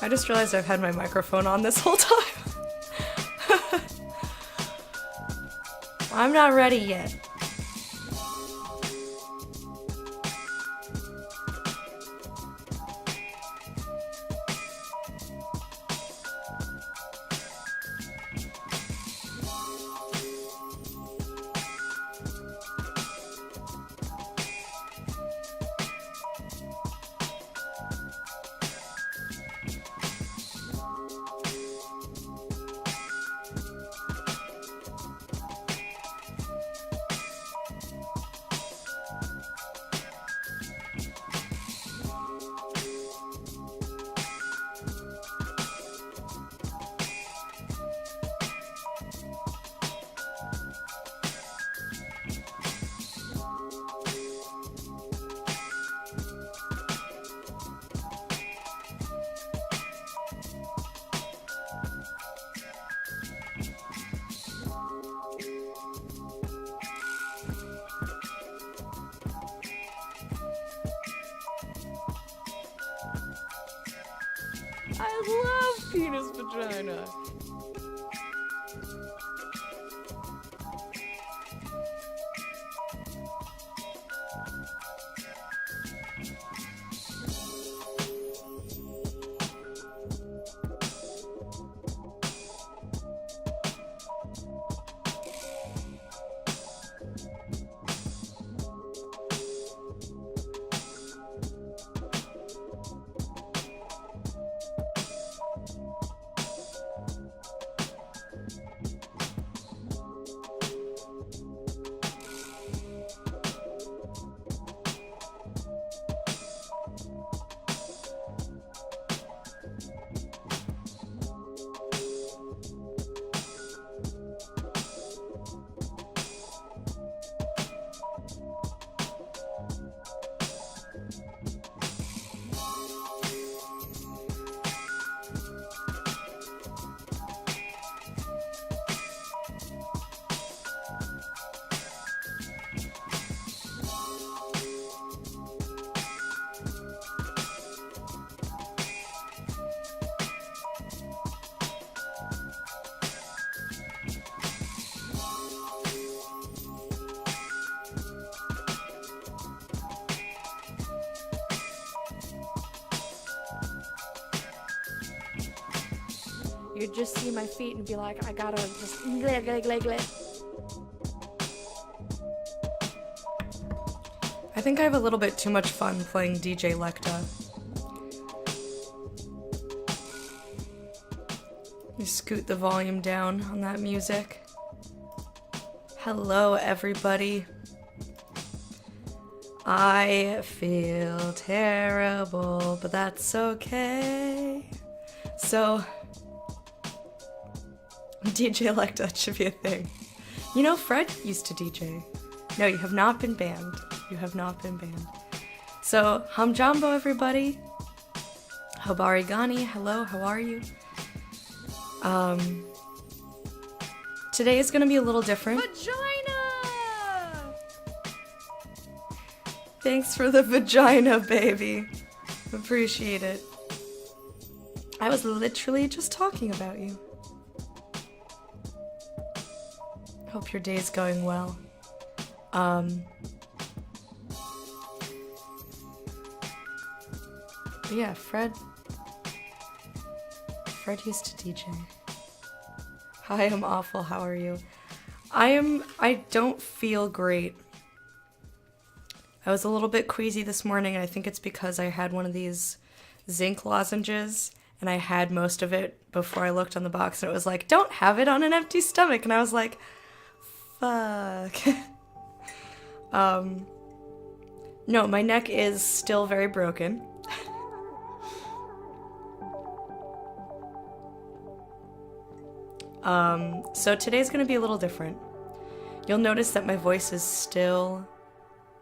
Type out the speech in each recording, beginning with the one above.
I just realized I've had my microphone on this whole time. I'm not ready yet. I love penis vagina. You'd just see my feet and be like, I gotta just I think I have a little bit too much fun playing DJ Lecta. You scoot the volume down on that music. Hello, everybody. I feel terrible, but that's okay. So, DJ Lecta should be a thing. You know, Fred used to DJ. No, you have not been banned. You have not been banned. So, Hamjambo, everybody. Hobari Gani, hello, how are you? Today is gonna be a little different. Vagina! Thanks for the vagina, baby. Appreciate it. I was literally just talking about you. Hope your day's going well. But yeah, Fred used to DJ. Hi, I'm awful, how are you? I don't feel great. I was a little bit queasy this morning. I think it's because I had one of these zinc lozenges and I had most of it before I looked on the box and it was like, don't have it on an empty stomach. And I was like, fuck. No, my neck is still very broken. So today's gonna be a little different. You'll notice that my voice is still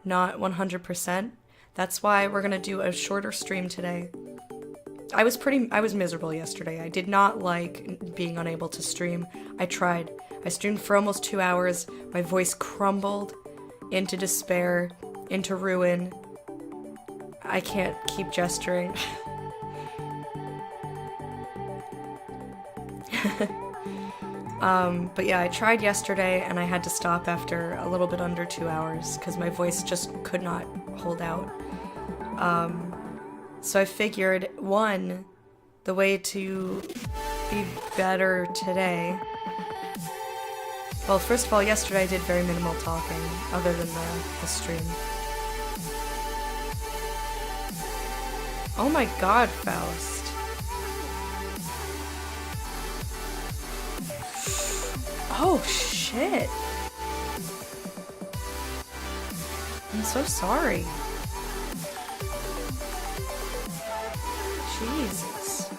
not 100%. That's why we're gonna do a shorter stream today. I was miserable yesterday. I did not like being unable to stream. I tried. I streamed for almost 2 hours. My voice crumbled into despair, into ruin. I can't keep gesturing. But yeah, I tried yesterday and I had to stop after a little bit under 2 hours because my voice just could not hold out. So I figured, one, the way to be better today. Well, first of all, yesterday I did very minimal talking, other than the stream. Oh my god, Faust. Oh, shit. I'm so sorry. Jesus.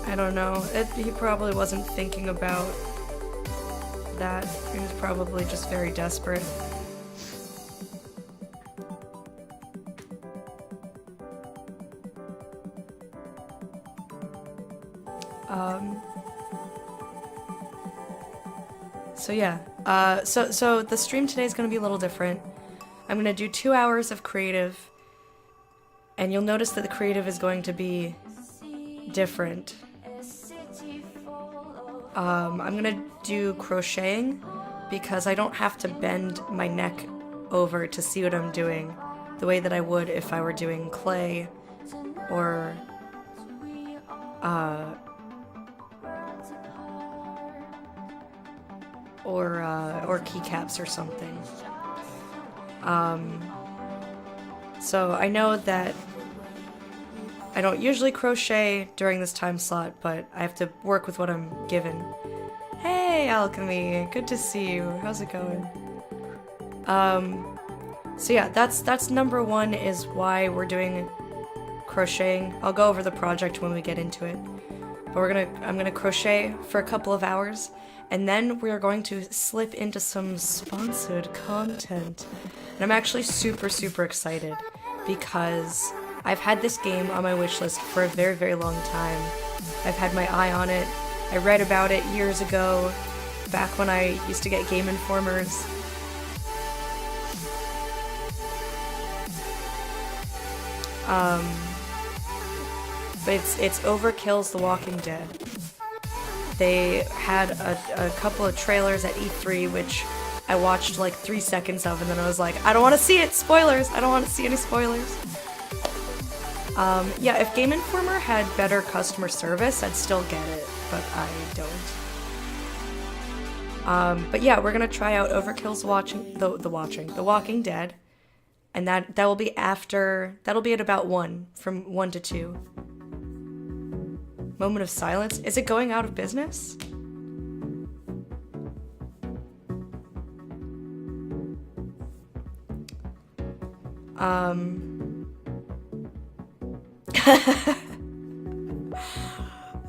I don't know. He probably wasn't thinking about that. He was probably just very desperate. So yeah, so the stream today is going to be a little different. I'm going to do 2 hours of creative, and you'll notice that the creative is going to be different. I'm going to do crocheting because I don't have to bend my neck over to see what I'm doing the way that I would if I were doing clay or keycaps or something. So I know that I don't usually crochet during this time slot, but I have to work with what I'm given. Hey, Alchemy, good to see you. How's it going? So yeah, that's number one is why we're doing crocheting. I'll go over the project when we get into it. But I'm gonna crochet for a couple of hours, and then we're going to slip into some sponsored content. And I'm actually super, super excited because I've had this game on my wish list for a very, very long time. I've had my eye on it. I read about it years ago, back when I used to get Game Informers. But it's Overkill's The Walking Dead. They had a couple of trailers at E3, which I watched like 3 seconds of, and then I was like, I don't want to see it! Spoilers! I don't want to see any spoilers. Yeah, if Game Informer had better customer service, I'd still get it, but I don't. But yeah, we're gonna try out Overkill's The Walking Dead, and that will be that'll be at about 1, from 1 to 2. Moment of silence? Is it going out of business?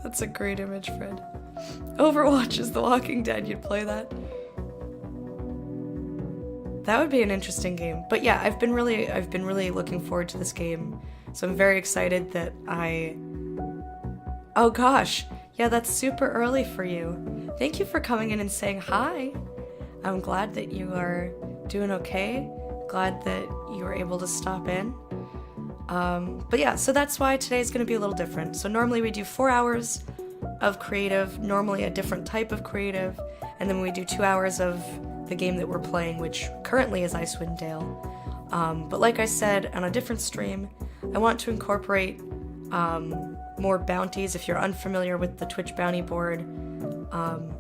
That's a great image, Fred. Overwatch is The Walking Dead, you'd play that? That would be an interesting game. But yeah, I've been really looking forward to this game. So I'm very excited that Oh gosh, yeah, that's super early for you. Thank you for coming in and saying hi. I'm glad that you are doing okay. Glad that you were able to stop in. But yeah, so that's why today's gonna be a little different. So normally we do 4 hours of creative, normally a different type of creative, and then we do 2 hours of the game that we're playing, which currently is Icewind Dale. But like I said on a different stream, I want to incorporate more bounties. If you're unfamiliar with the Twitch bounty board,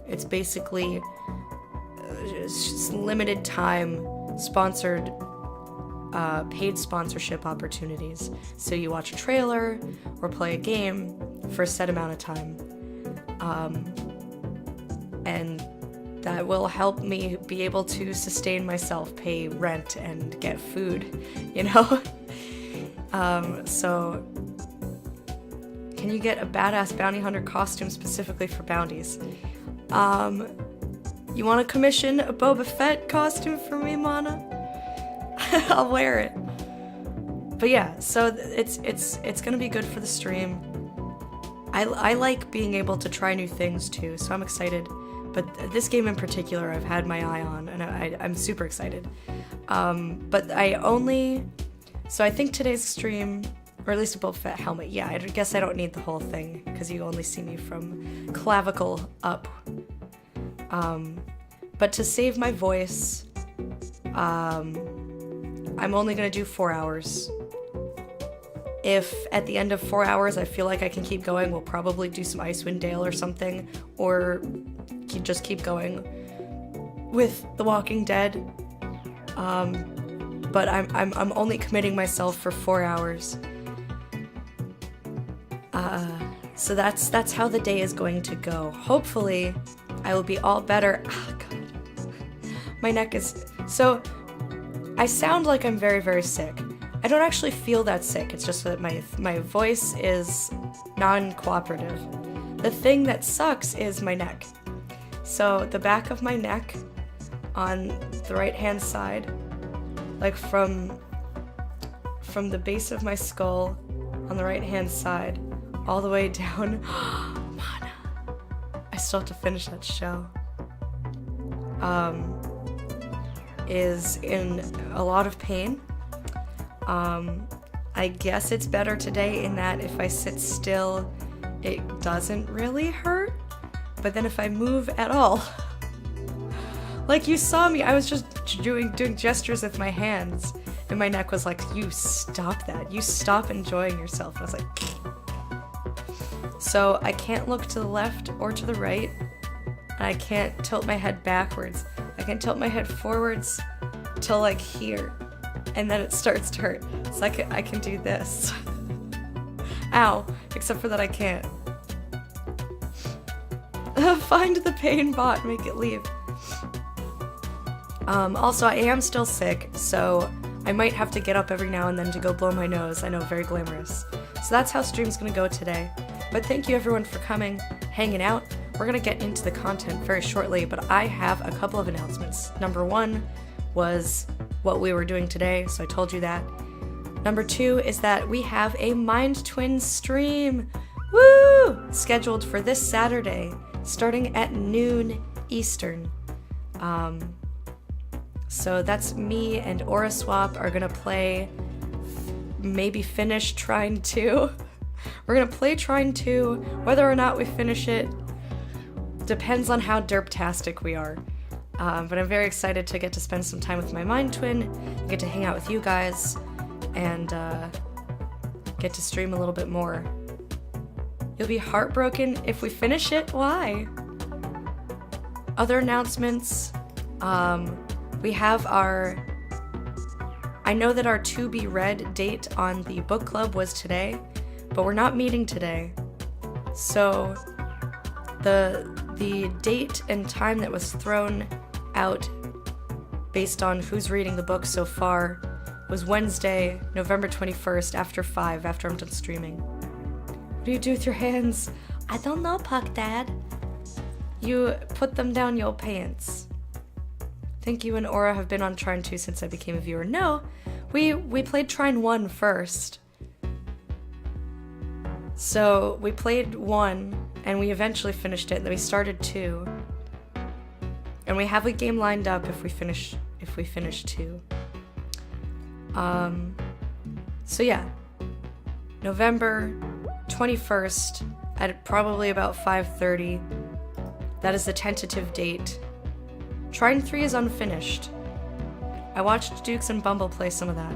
it's basically limited time sponsored paid sponsorship opportunities. So you watch a trailer or play a game for a set amount of time, and that will help me be able to sustain myself, pay rent, and get food, you know? So can you get a badass bounty hunter costume specifically for bounties? You want to commission a Boba Fett costume for me, Mana? I'll wear it. But yeah, so it's gonna be good for the stream. I like being able to try new things too, so I'm excited. But this game in particular, I've had my eye on, and I'm super excited. But so I think today's stream, or at least a Boba Fett helmet, yeah, I guess I don't need the whole thing, because you only see me from clavicle up. But to save my voice, I'm only gonna do 4 hours. If at the end of 4 hours I feel like I can keep going, we'll probably do some Icewind Dale or something, or just keep going with The Walking Dead. But I'm only committing myself for 4 hours. So that's how the day is going to go. Hopefully, I will be all better. Oh, God. My neck is... So, I sound like I'm very, very sick. I don't actually feel that sick. It's just that my voice is non-cooperative. The thing that sucks is my neck. So, the back of my neck on the right-hand side, like from the base of my skull on the right-hand side, all the way down. Mana. I still have to finish that show. Is in a lot of pain. I guess it's better today in that if I sit still, it doesn't really hurt. But then if I move at all, like you saw me, I was just doing gestures with my hands, and my neck was like, "You stop that! You stop enjoying yourself." And I was like. So I can't look to the left or to the right, and I can't tilt my head backwards. I can tilt my head forwards till like here, and then it starts to hurt. So I can do this. Ow, except for that I can't. Find the pain bot, make it leave. Also, I am still sick, so I might have to get up every now and then to go blow my nose. I know, very glamorous. So that's how stream's gonna go today. But thank you everyone for coming, hanging out. We're gonna get into the content very shortly, but I have a couple of announcements. Number 1 was what we were doing today, so I told you that. Number 2 is that we have a Mind Twin stream, woo! Scheduled for this Saturday, starting at noon Eastern. So that's me and Aura Swap are gonna play, maybe finish Trine 2. We're gonna play Trine 2. Whether or not we finish it depends on how derptastic we are. But I'm very excited to get to spend some time with my Mind Twin, and get to hang out with you guys, and get to stream a little bit more. You'll be heartbroken if we finish it? Why? Other announcements. We have I know that our to be read date on the book club was today, but we're not meeting today. So the date and time that was thrown out based on who's reading the book so far was Wednesday, November 21st, after 5, after I'm done streaming. What do you do with your hands? I don't know, Puck Dad. You put them down your pants. I think you and Aura have been on Trine 2 since I became a viewer. No, we played Trine 1 first. So we played 1, and we eventually finished it, and then we started 2. And we have a game lined up if we finish 2. So yeah. November 21st at probably about 5:30. That is the tentative date. Trine 3 is unfinished. I watched Dukes and Bumble play some of that.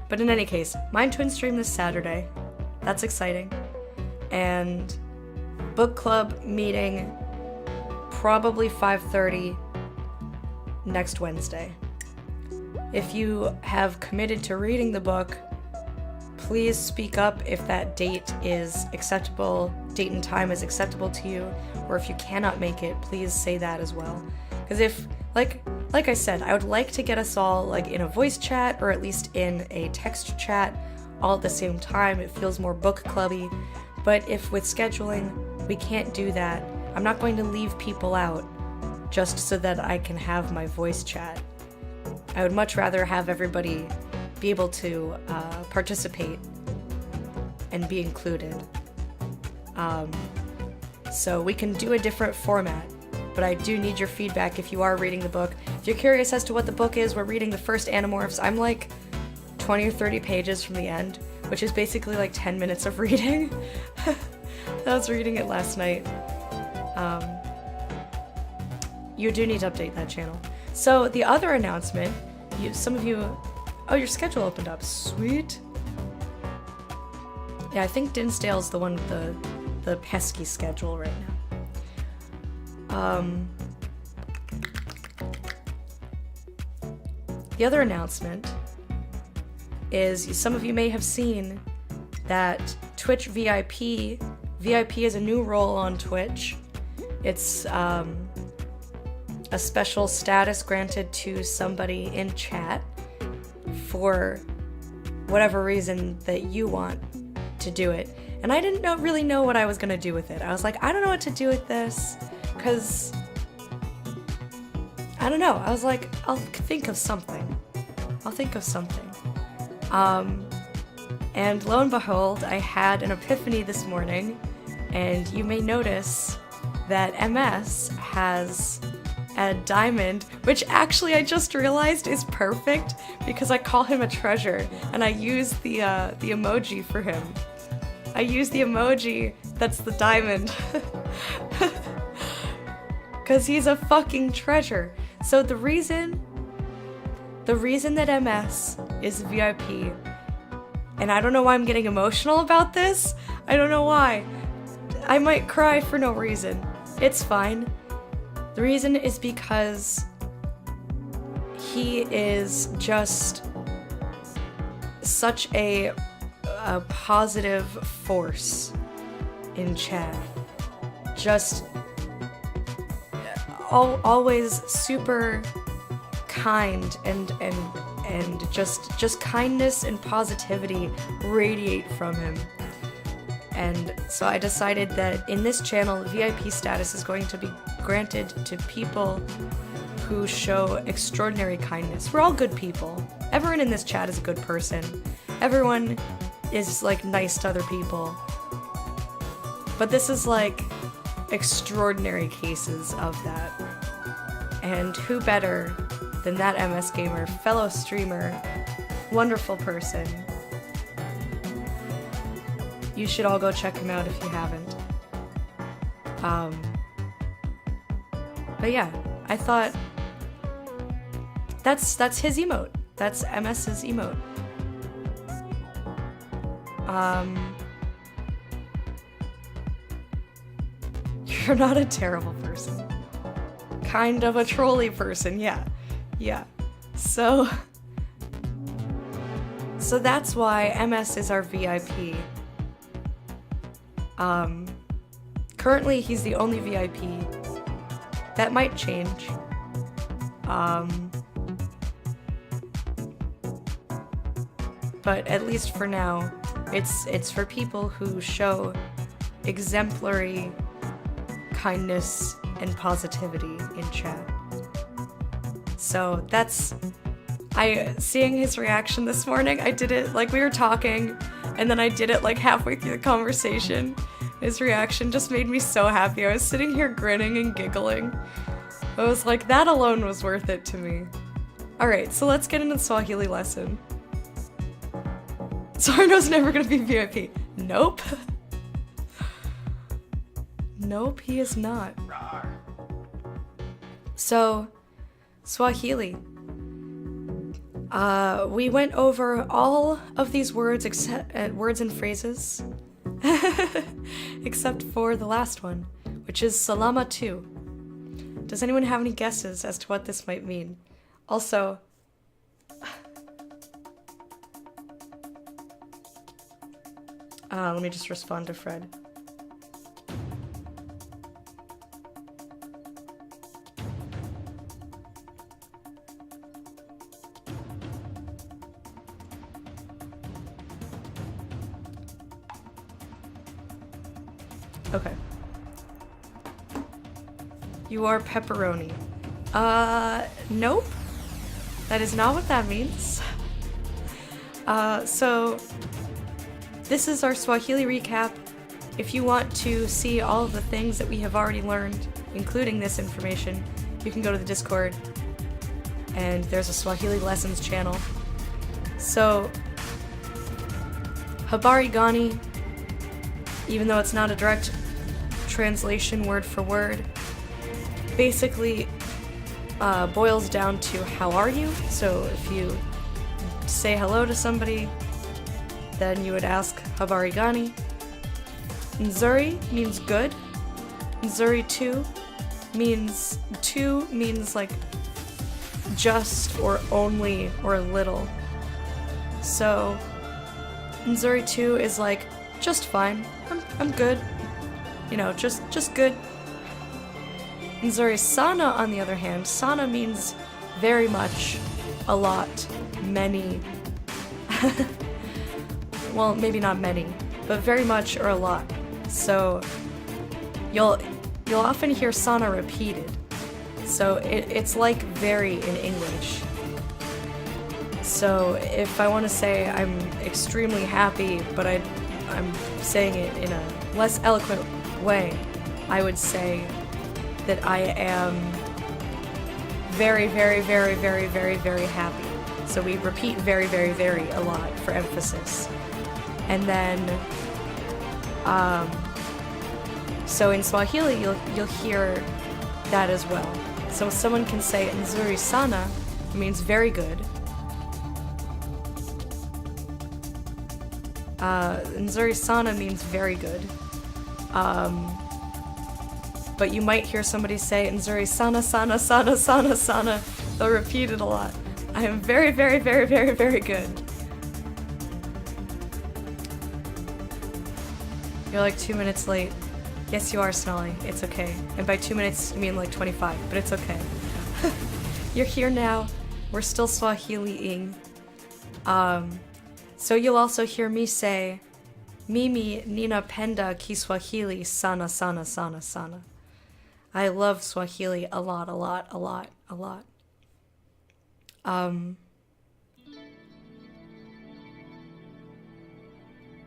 But in any case, Mind Twin stream this Saturday. That's exciting. And book club meeting probably 5:30 next Wednesday. If you have committed to reading the book, please speak up if that date is acceptable, date and time is acceptable to you, or if you cannot make it, please say that as well. Because if, like I said, I would like to get us all like in a voice chat, or at least in a text chat, all at the same time. It feels more book clubby. But if with scheduling we can't do that, I'm not going to leave people out just so that I can have my voice chat. I would much rather have everybody be able to participate and be included. So we can do a different format. but I do need your feedback if you are reading the book. If you're curious as to what the book is, we're reading the first Animorphs. I'm like 20 or 30 pages from the end, which is basically like 10 minutes of reading. I was reading it last night. You do need to update that channel. So the other announcement, some of you, oh, your schedule opened up, sweet. Yeah, I think Dinsdale's the one with the pesky schedule right now. The other announcement is some of you may have seen that Twitch VIP is a new role on Twitch. It's a special status granted to somebody in chat for whatever reason that you want to do it. And I didn't really know what I was gonna do with it. I was like, I don't know what to do with this, because I don't know. I was like, I'll think of something. And lo and behold, I had an epiphany this morning, and you may notice that MS has a diamond, which actually I just realized is perfect because I call him a treasure, and I use the emoji for him. I use the emoji that's the diamond. Because he's a fucking treasure. So the reason that MS is VIP, and I don't know why I'm getting emotional about this, I don't know why. I might cry for no reason. It's fine. The reason is because he is just such a positive force in chat. Just always super kind and just kindness and positivity radiate from him. And so I decided that in this channel, VIP status is going to be granted to people who show extraordinary kindness. We're all good people. Everyone in this chat is a good person. Everyone is like nice to other people. But this is like extraordinary cases of that. And who better than that MS gamer, fellow streamer, wonderful person. You should all go check him out if you haven't. But yeah, I thought that's his emote. That's MS's emote. You're not a terrible person. Kind of a trolly person, yeah. So that's why MS is our VIP. Currently he's the only VIP. That might change. But at least for now, it's for people who show exemplary kindness and positivity in chat. So that's... seeing his reaction this morning, I did it, like we were talking, and then I did it like halfway through the conversation. His reaction just made me so happy. I was sitting here grinning and giggling. I was like, that alone was worth it to me. Alright, so let's get into the Swahili lesson. Sarno's never gonna be VIP. Nope. Nope, he is not. So, Swahili. We went over all of these words words and phrases, except for the last one, which is Salama 2. Does anyone have any guesses as to what this might mean? Also, let me just respond to Fred. Okay. You are pepperoni. Nope. That is not what that means. So this is our Swahili recap. If you want to see all of the things that we have already learned, including this information, you can go to the Discord, and there's a Swahili Lessons channel. So, habari gani, even though it's not a direct translation word for word, basically boils down to how are you? So if you say hello to somebody, then you would ask habari gani. Nzuri means good. Nzuri two means like just or only or a little. So Nzuri two is like just fine. I'm good. You know, just good. Nzuri sana, on the other hand, sana means very much, a lot, many. Well, maybe not many, but very much or a lot. So you'll often hear sana repeated. So it's like very in English. So if I want to say I'm extremely happy, but I'm saying it in a less eloquent way, I would say that I am very, very, very, very, very, very happy. So we repeat very, very, very a lot for emphasis. And then, so in Swahili, you'll hear that as well. So someone can say nzuri sana, means very good. Nzuri sana means very good. But you might hear somebody say nzuri sana sana sana sana sana. They'll repeat it a lot. I am very, very, very, very, very good. You're like 2 minutes late. Yes, you are, Snolly. It's okay. And by 2 minutes, you mean like 25, but it's okay. You're here now. We're still Swahili-ing. So you'll also hear me say, Mimi ninapenda Kiswahili sana sana sana sana. I love Swahili a lot, a lot, a lot, a lot.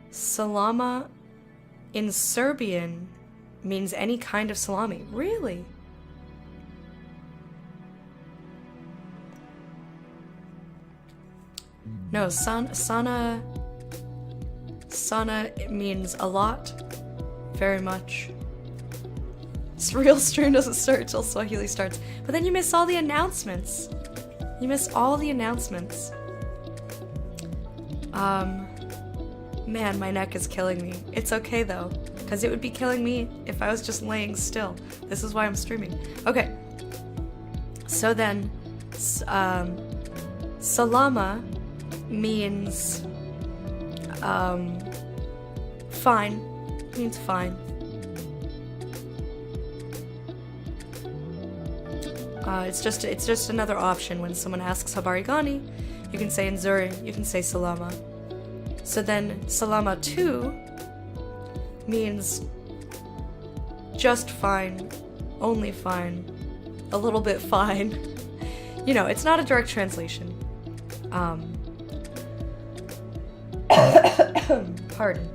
Salama in Serbian means any kind of salami. Really? No, sana means a lot, very much. This real stream doesn't start till Swahili starts. But then you miss all the announcements. You miss all the announcements. Man, my neck is killing me. It's okay though, because it would be killing me if I was just laying still. This is why I'm streaming. Okay. So then, salama means fine. Means fine. It's just another option when someone asks habari gani. You can say nzuri, you can say salama. So then salama too means just fine, only fine, a little bit fine. You know, it's not a direct translation. Pardon.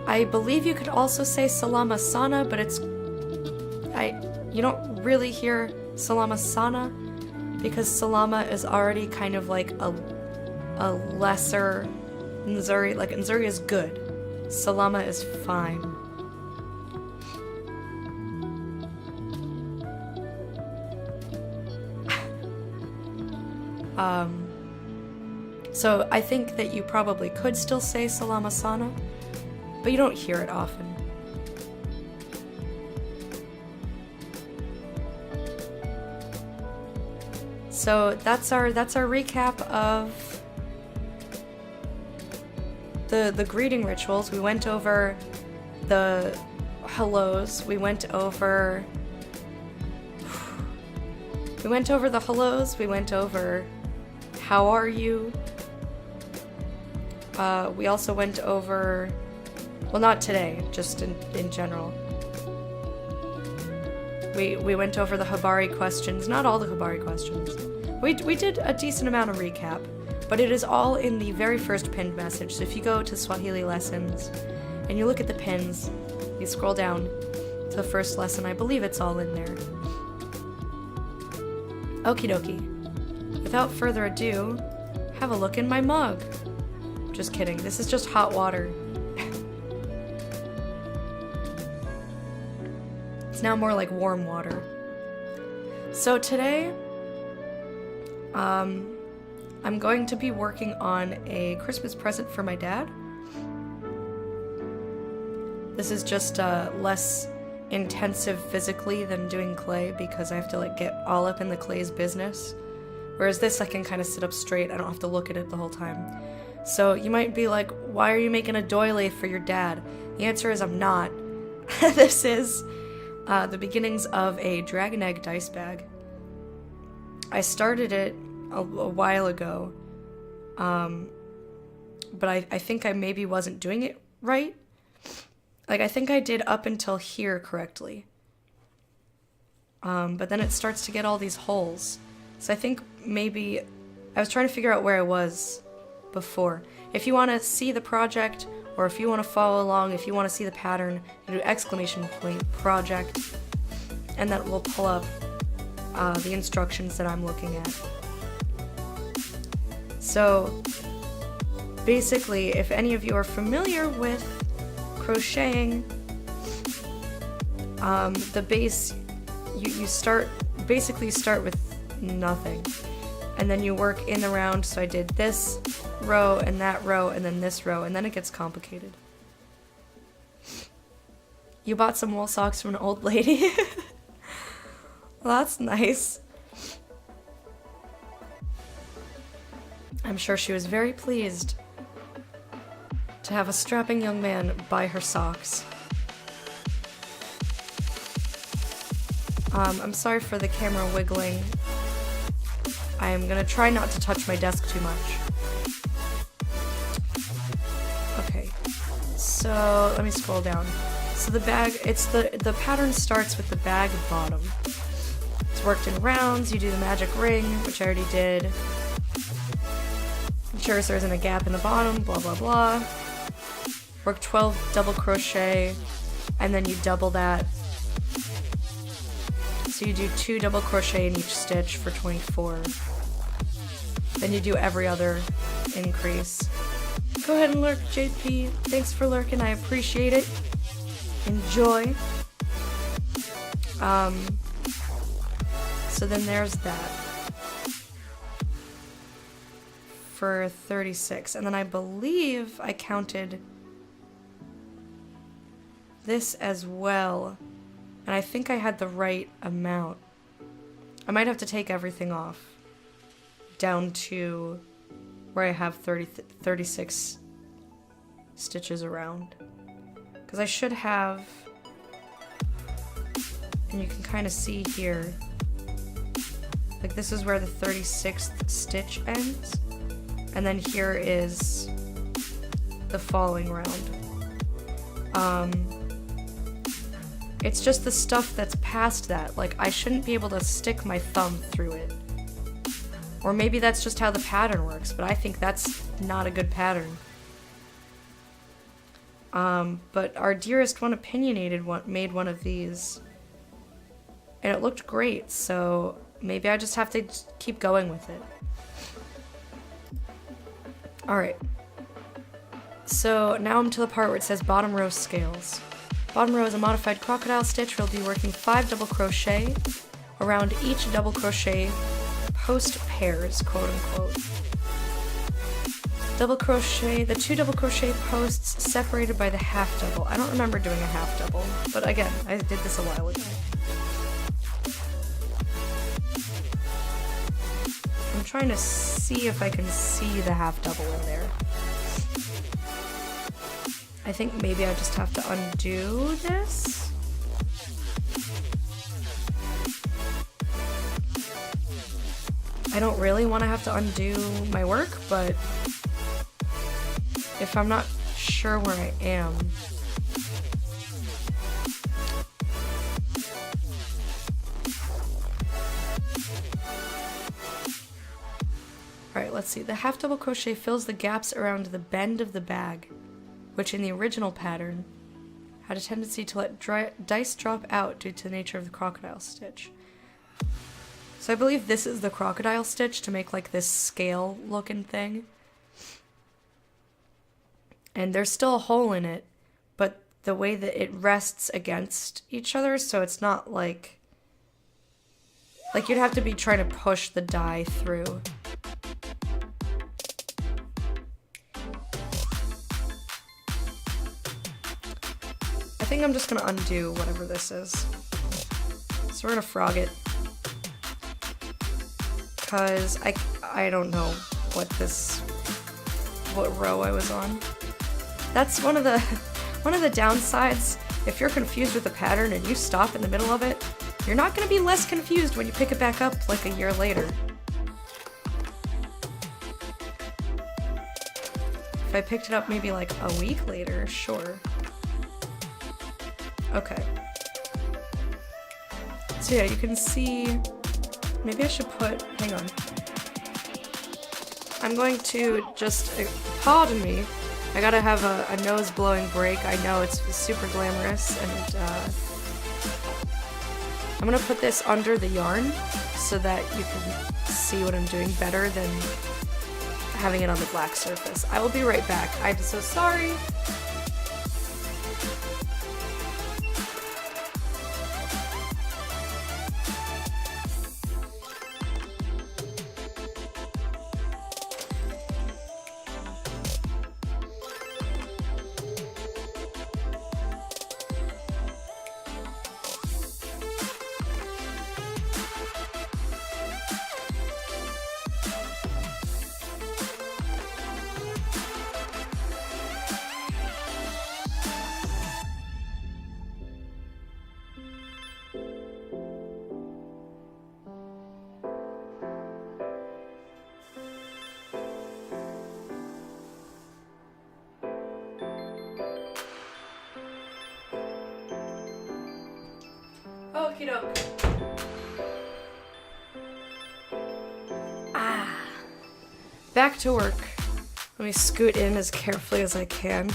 I believe you could also say salama sana, but you don't really hear salama sana because salama is already kind of like a lesser nzuri. Like nzuri is good, salama is fine. So I think that you probably could still say salama sana, but you don't hear it often. So that's our recap of the greeting rituals. We went over the hellos. We went over the hellos. We went over how are you. We also went over, well, not today, just in general. We went over the Habari questions, not all the Habari questions. We did a decent amount of recap, but it is all in the very first pinned message. So if you go to Swahili Lessons and you look at the pins. You scroll down to the first lesson. I believe it's all in there. Okie dokie. Without further ado, have a look in my mug. Just kidding. This is just hot water. It's now more like warm water. So today, I'm going to be working on a Christmas present for my dad. This is just less intensive physically than doing clay because I have to like get all up in the clay's business. Whereas this I can kind of sit up straight. I don't have to look at it the whole time. So you might be like, why are you making a doily for your dad? The answer is I'm not. This is the beginnings of a dragon egg dice bag. I started it a while ago, but I think I maybe wasn't doing it right. Like, I think I did up until here correctly. But then it starts to get all these holes. So I think maybe I was trying to figure out where I was before. If you want to see the project, or if you want to follow along, if you want to see the pattern, you do ! project, and that will pull up the instructions that I'm looking at. So basically, if any of you are familiar with crocheting, the base, you start with nothing, and then you work in the round. So I did this row and that row and then this row, and then it gets complicated. You bought some wool socks from an old lady. Well, that's nice. I'm sure she was very pleased to have a strapping young man buy her socks. I'm sorry for the camera wiggling. I am gonna try not to touch my desk too much. Okay, so let me scroll down. So the bag, the pattern starts with the bag bottom. It's worked in rounds. You do the magic ring, which I already did. Ensures there isn't a gap in the bottom, blah blah blah. Work 12 double crochet, and then you double that. So you do 2 double crochet in each stitch for 24. Then you do every other increase. Go ahead and lurk, JP. Thanks for lurking, I appreciate it. Enjoy. So then there's that. For 36. And then I believe I counted this as well. And I think I had the right amount. I might have to take everything off. Down to where I have 36 stitches around. Because I should have... And you can kind of see here. Like, this is where the 36th stitch ends. And then here is the following round. It's just the stuff that's past that. Like, I shouldn't be able to stick my thumb through it. Or maybe that's just how the pattern works, but I think that's not a good pattern. But our dearest one, Opinionated, made one of these. And it looked great, so maybe I just have to keep going with it. Alright. So now I'm to the part where it says bottom row scales. Bottom row is a modified crocodile stitch. We'll be working 5 double crochet around each double crochet post pairs, quote unquote. Double crochet, the 2 double crochet posts separated by the half double. I don't remember doing a half double, but again, I did this a while ago. I'm trying to see if I can see the half double in there. I think maybe I just have to undo this. I don't really want to have to undo my work, but if I'm not sure where I am. Alright, let's see. The half double crochet fills the gaps around the bend of the bag. which in the original pattern had a tendency to let dice drop out due to the nature of the crocodile stitch. So I believe this is the crocodile stitch to make like this scale looking thing. And there's still a hole in it, but the way that it rests against each other, so it's not like you'd have to be trying to push the die through. I think I'm just gonna undo whatever this is. So we're gonna frog it. Cause I don't know what row I was on. That's one of the downsides. If you're confused with the pattern and you stop in the middle of it, you're not gonna be less confused when you pick it back up like a year later. If I picked it up maybe like a week later, sure. Okay. So yeah, you can see, maybe I should hang on. I'm going to just, pardon me, I gotta have a nose blowing break. I know it's super glamorous, and I'm gonna put this under the yarn so that you can see what I'm doing better than having it on the black surface. I will be right back. I'm so sorry. Okie doke. Back to work. Let me scoot in as carefully as I can.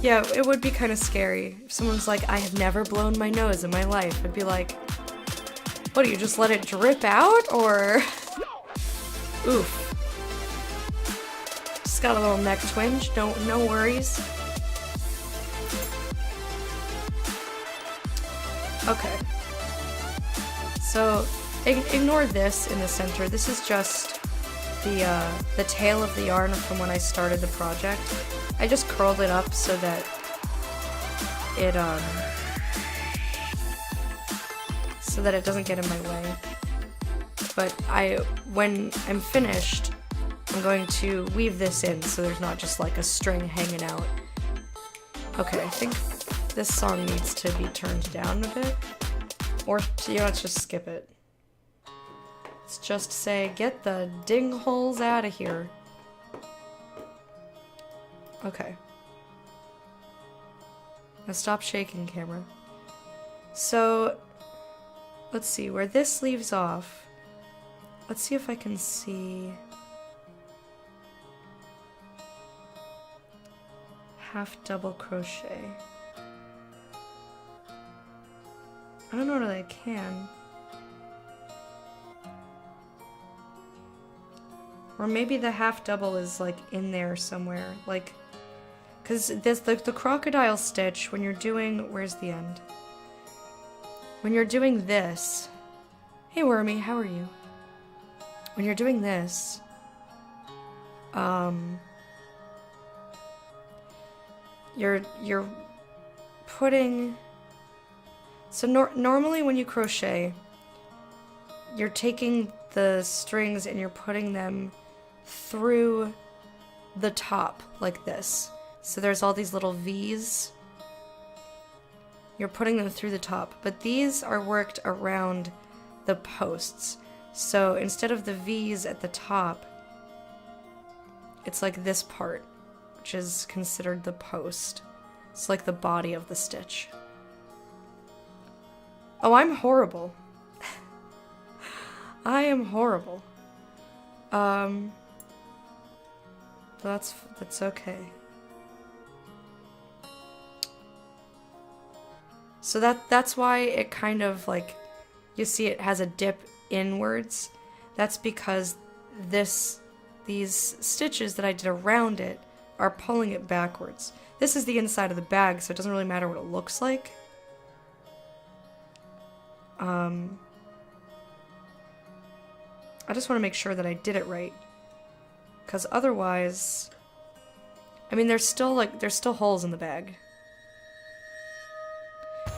Yeah, it would be kind of scary. If someone's like, I have never blown my nose in my life, I'd be like, what, do you just let it drip out, or? Oof. Just got a little neck twinge, no worries. Okay. So, ignore this in the center. This is just the tail of the yarn from when I started the project. I just curled it up so that it doesn't get in my way. But when I'm finished, I'm going to weave this in so there's not just like a string hanging out. Okay, I think this song needs to be turned down a bit. Or, you know, let's just skip it. Let's just say, get the ding holes out of here. Okay. Now stop shaking, camera. So, let's see, where this leaves off, let's see if I can see half double crochet. I don't know that I can. Or maybe the half double is like in there somewhere, like, cause the crocodile stitch, when you're doing, where's the end? When you're doing this, hey Wormy, how are you? When you're doing this, you're putting, so normally when you crochet, you're taking the strings and you're putting them through the top like this. So there's all these little V's. You're putting them through the top, but these are worked around the posts. So instead of the V's at the top, it's like this part, which is considered the post. It's like the body of the stitch. Oh, I'm horrible. I am horrible. That's okay. So that's why it kind of like, you see it has a dip inwards. That's because these stitches that I did around it are pulling it backwards. This is the inside of the bag, so it doesn't really matter what it looks like. I just want to make sure that I did it right. Because otherwise, I mean, there's still holes in the bag.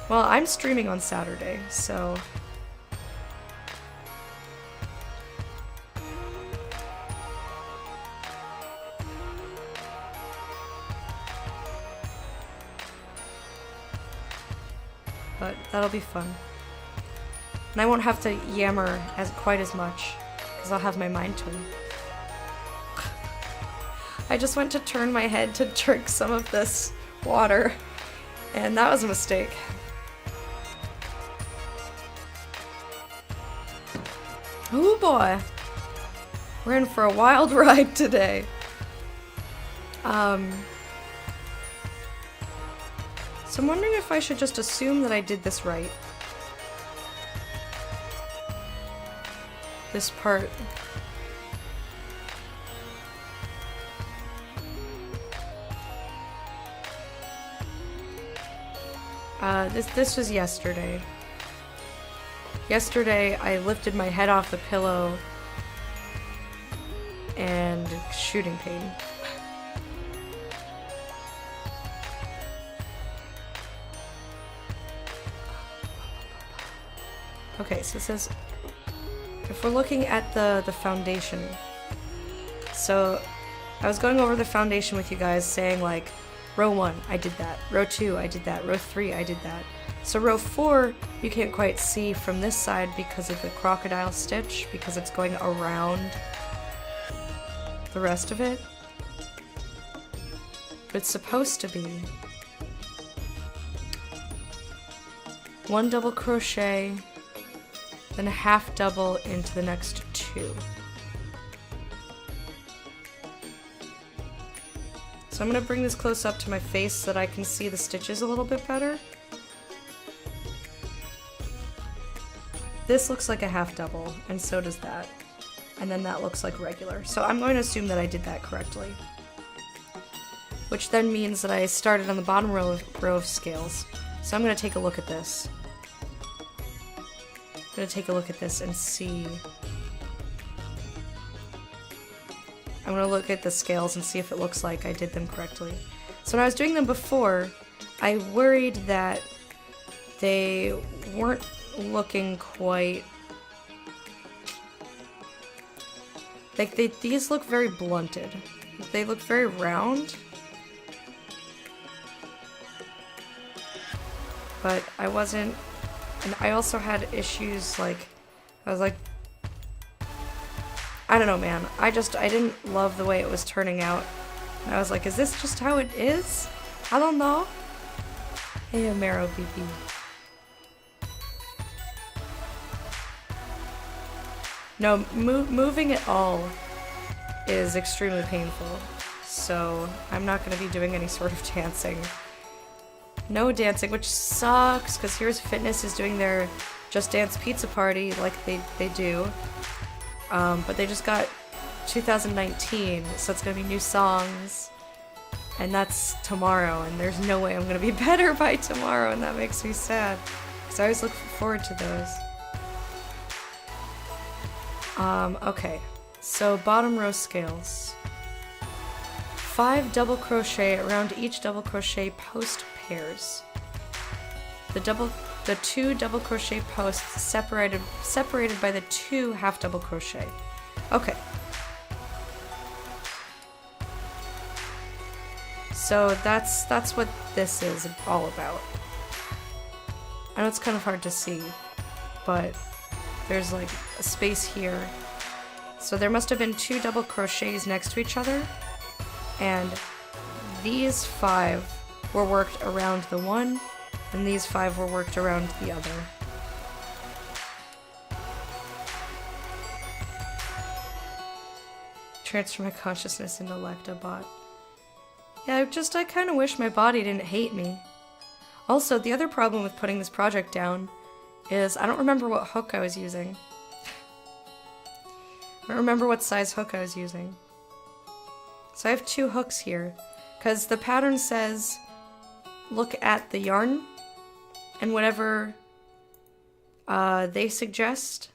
Well, I'm streaming on Saturday, so... But that'll be fun. And I won't have to yammer quite as much, because I'll have my mind to him. I just went to turn my head to drink some of this water, and that was a mistake. Oh boy! We're in for a wild ride today. So I'm wondering if I should just assume that I did this right. This part. This was yesterday. Yesterday I lifted my head off the pillow and shooting pain. Okay, so it says, if we're looking at the foundation, so I was going over the foundation with you guys saying like, row 1, I did that, row 2, I did that, row 3, I did that. So row 4, you can't quite see from this side because of the crocodile stitch, because it's going around the rest of it. But it's supposed to be 1 double crochet, then a half double into the next 2. So I'm going to bring this close up to my face so that I can see the stitches a little bit better. This looks like a half double, and so does that. And then that looks like regular. So I'm going to assume that I did that correctly. Which then means that I started on the bottom row of scales. So I'm going to take a look at this. I'm going to take a look at this and see. I'm going to look at the scales and see if it looks like I did them correctly. So when I was doing them before, I worried that they weren't looking quite... like, these look very blunted. They look very round. But I wasn't... and I also had issues, like... I was like... I don't know, man. I didn't love the way it was turning out. And I was like, is this just how it is? I don't know. Hey, Amaro BB. No, moving at all is extremely painful. So I'm not going to be doing any sort of dancing. No dancing, which sucks, because Here's Fitness is doing their Just Dance Pizza Party like they do. But they just got 2019, so it's gonna be new songs, and that's tomorrow, and there's no way I'm gonna be better by tomorrow, and that makes me sad, because I always look forward to those. Okay, so bottom row scales. 5 double crochet around each double crochet post pairs. The 2 double crochet posts separated by the 2 half double crochet. Okay. So that's what this is all about. I know it's kind of hard to see, but there's like a space here. So there must have been 2 double crochets next to each other, and these 5 were worked around the one, and these 5 were worked around the other. transfer my consciousness into Lectobot. Yeah, I kind of wish my body didn't hate me. Also, the other problem with putting this project down is I don't remember what hook I was using. I don't remember what size hook I was using. So I have 2 hooks here, because the pattern says look at the yarn, and whatever they suggest.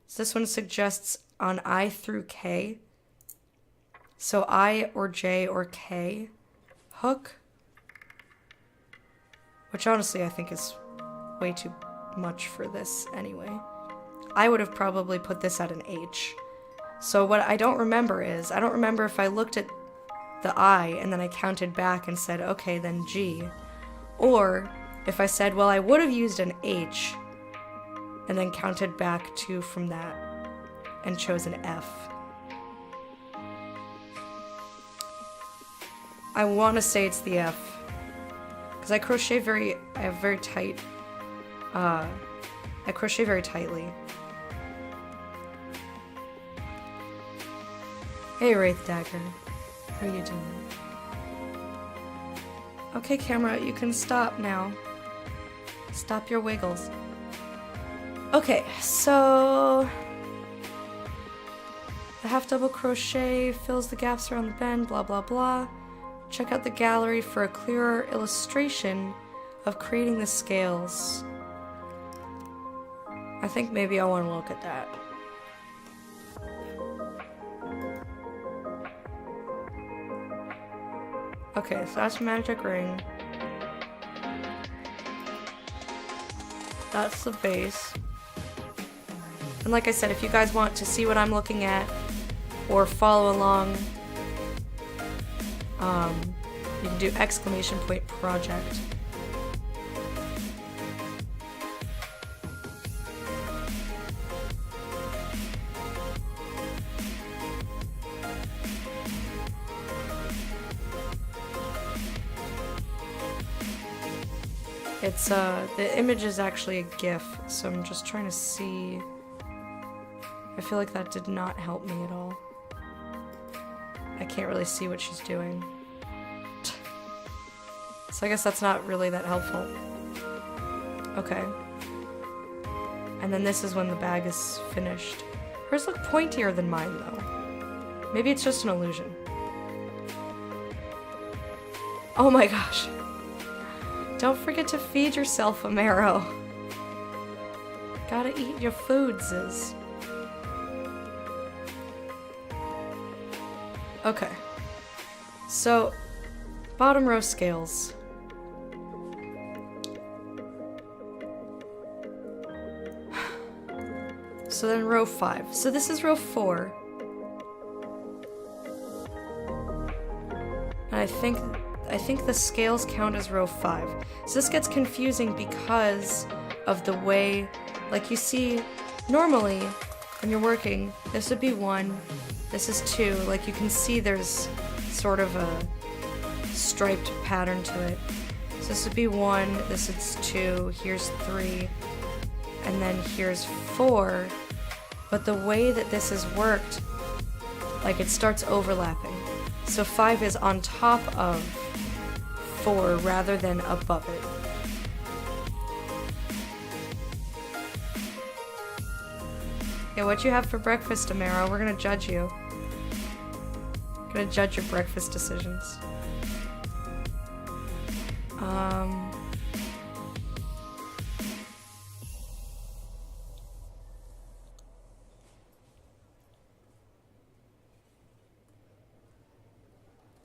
So this one suggests on I through K. So I or J or K hook. Which honestly I think is way too much for this anyway. I would have probably put this at an H. So what I don't remember is, I don't remember if I looked at the I and then I counted back and said, okay, then G. Or if I said, well, I would have used an H and then counted back 2 from that and chose an F. I want to say it's the F. Because I crochet very tightly. Hey, Wraith Dagger. How are you doing? Okay, camera, you can stop now. Stop your wiggles. Okay, so the half double crochet fills the gaps around the bend, blah blah blah. Check out the gallery for a clearer illustration of creating the scales. I think maybe I want to look at that. Okay, so that's magic ring. That's the base. And like I said, if you guys want to see what I'm looking at or follow along, you can do !project. It's the image is actually a GIF, so I'm just trying to see. I feel like that did not help me at all. I can't really see what she's doing. So I guess that's not really that helpful. Okay. And then this is when the bag is finished. Hers look pointier than mine, though. Maybe it's just an illusion. Oh my gosh. Don't forget to feed yourself, Amaro. Gotta eat your foods. Okay. So, bottom row scales. So then row 5. So this is row 4. And I think the scales count as row 5. So this gets confusing because of the way, like you see, normally when you're working, this would be 1, this is 2. Like you can see there's sort of a striped pattern to it. So this would be 1, this is 2, here's 3, and then here's 4. But the way that this is worked, like it starts overlapping. So 5 is on top of 4 rather than above it. Yeah, what you have for breakfast, Amaro? We're gonna judge you. Gonna judge your breakfast decisions.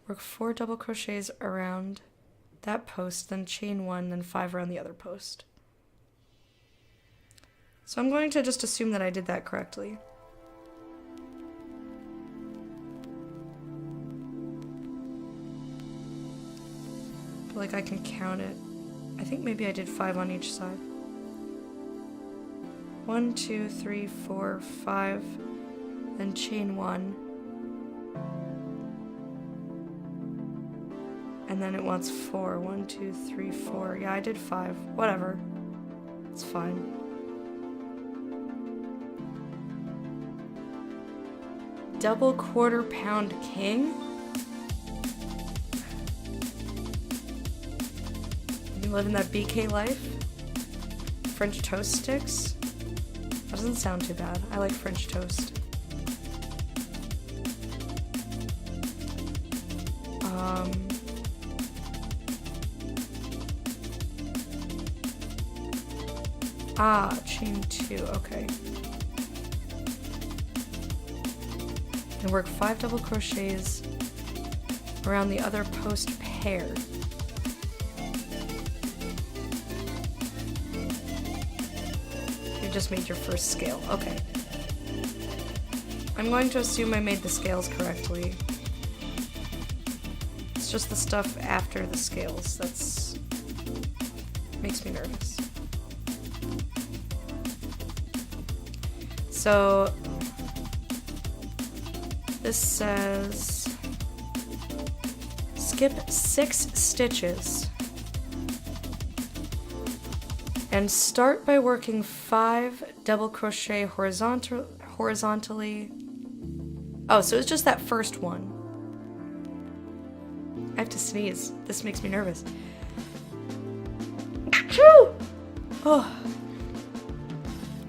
Work 4 double crochets around that post, then chain 1, then 5 around the other post. So I'm going to just assume that I did that correctly. I feel like I can count it. I think maybe I did 5 on each side. 1, 2, 3, 4, 5, then chain 1. And then it wants 4. 1, 2, 3, 4. Yeah, I did 5. Whatever. It's fine. double quarter pound king? You living that BK life? French toast sticks? That doesn't sound too bad. I like French toast. Chain 2, okay. And work 5 double crochets around the other post pair. You just made your first scale, okay. I'm going to assume I made the scales correctly. It's just the stuff after the scales that's makes me nervous. So this says skip 6 stitches and start by working 5 double crochet horizontally. Oh, so it's just that first one. I have to sneeze. This makes me nervous. Achoo! Oh.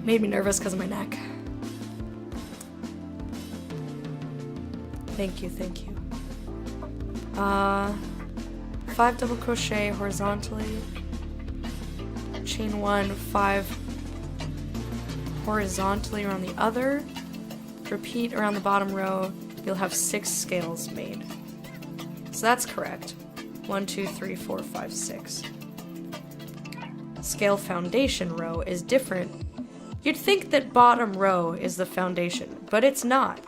Made me nervous because of my neck. Thank you, thank you. 5 double crochet horizontally. Chain 1, 5 horizontally around the other. Repeat around the bottom row. You'll have 6 scales made. So that's correct. 1, 2, 3, 4, 5, 6. Scale foundation row is different. You'd think that bottom row is the foundation, but it's not.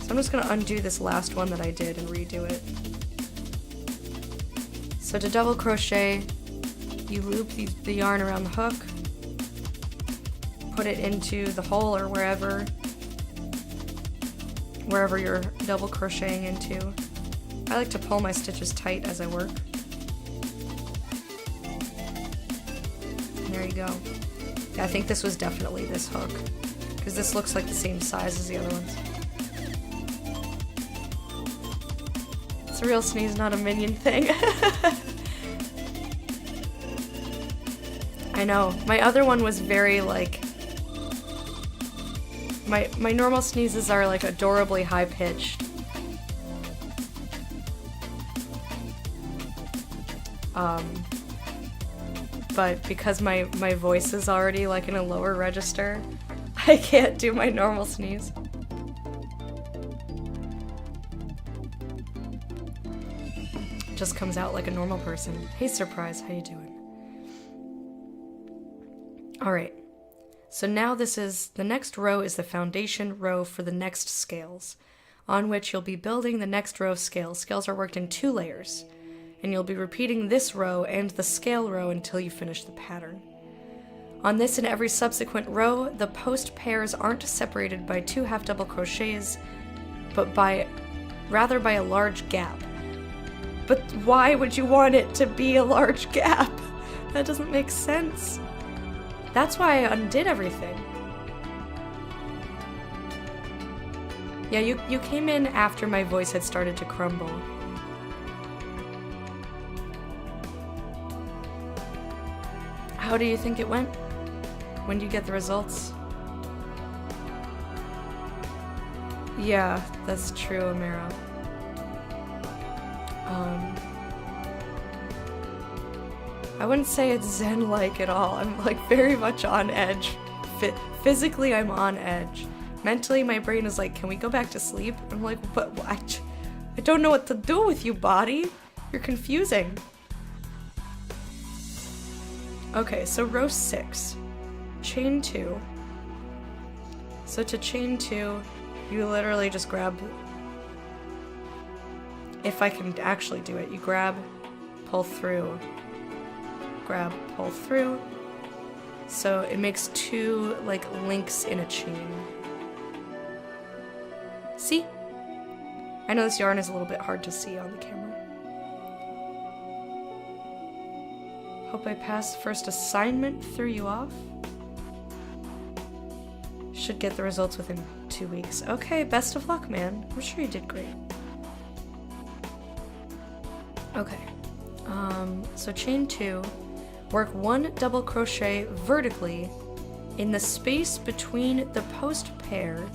So I'm just gonna undo this last one that I did and redo it. So to double crochet, you loop the yarn around the hook, put it into the hole or wherever you're double crocheting into. I like to pull my stitches tight as I work. And there you go. Yeah, I think this was definitely this hook, because this looks like the same size as the other ones. It's a real sneeze, not a minion thing. I know. My other one was very like... My normal sneezes are like adorably high-pitched. But because my voice is already like in a lower register, I can't do my normal sneeze. Just comes out like a normal person. Hey, Surprise, how you doing? Alright, so now the next row is the foundation row for the next scales, on which you'll be building the next row of scales. Scales are worked in 2 layers, and you'll be repeating this row and the scale row until you finish the pattern. On this and every subsequent row, the post pairs aren't separated by 2 half double crochets, but rather by a large gap. But why would you want it to be a large gap? That doesn't make sense. That's why I undid everything. Yeah, you came in after my voice had started to crumble. How do you think it went? When do you get the results? Yeah, that's true, Amaro. I wouldn't say it's zen-like at all. I'm like very much on edge. Physically, I'm on edge. Mentally, my brain is like, can we go back to sleep? I'm like, but I don't know what to do with you, body. You're confusing. Okay, so row 6. Chain 2. So to chain 2, you literally just grab... If I can actually do it, you grab, pull through, grab, pull through. So it makes 2 like links in a chain. See? I know this yarn is a little bit hard to see on the camera. Hope I passed first assignment, threw you off. Should get the results within 2 weeks. Okay, best of luck, man. I'm sure you did great. Okay. So chain 2. Work 1 double crochet vertically in the space between the post pair.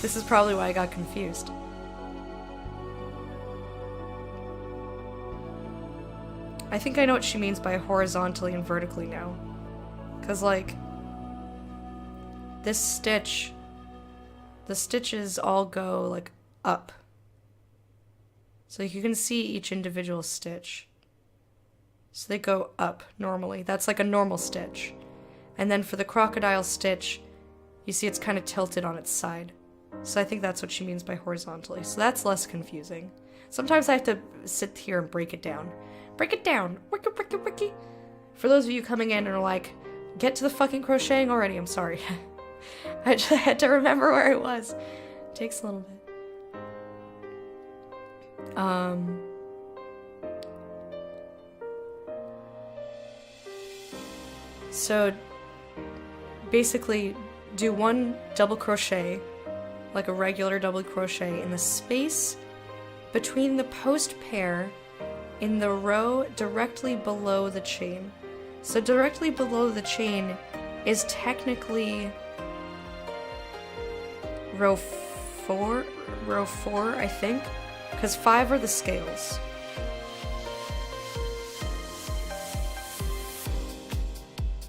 This is probably why I got confused. I think I know what she means by horizontally and vertically now. Because, like, this stitch, the stitches all go, like, up. So you can see each individual stitch. So they go up normally. That's like a normal stitch. And then for the crocodile stitch, you see it's kind of tilted on its side. So I think that's what she means by horizontally. So that's less confusing. Sometimes I have to sit here and break it down. Break it down! Wiki, wiki, wiki! For those of you coming in and are like, get to the fucking crocheting already, I'm sorry. I just had to remember where I was. It takes a little bit. So basically do 1 double crochet, like a regular double crochet, in the space between the post pair in the row directly below the chain. So directly below the chain is technically row 4, I think, because 5 are the scales.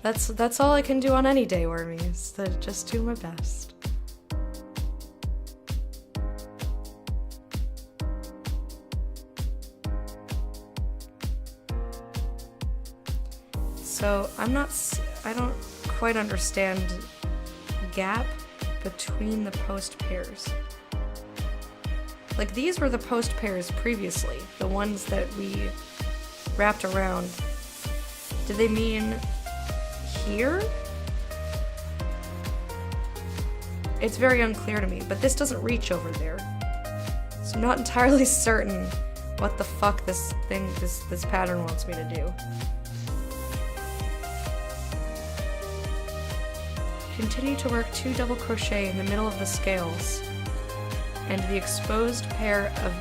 That's all I can do on any day, Wormy, is to just do my best. So I don't quite understand gap between the post pairs. Like, these were the post pairs previously, the ones that we wrapped around. Did they mean here? It's very unclear to me, but this doesn't reach over there. So I'm not entirely certain what the fuck this pattern wants me to do. Continue to work 2 double crochet in the middle of the scales and the exposed pair of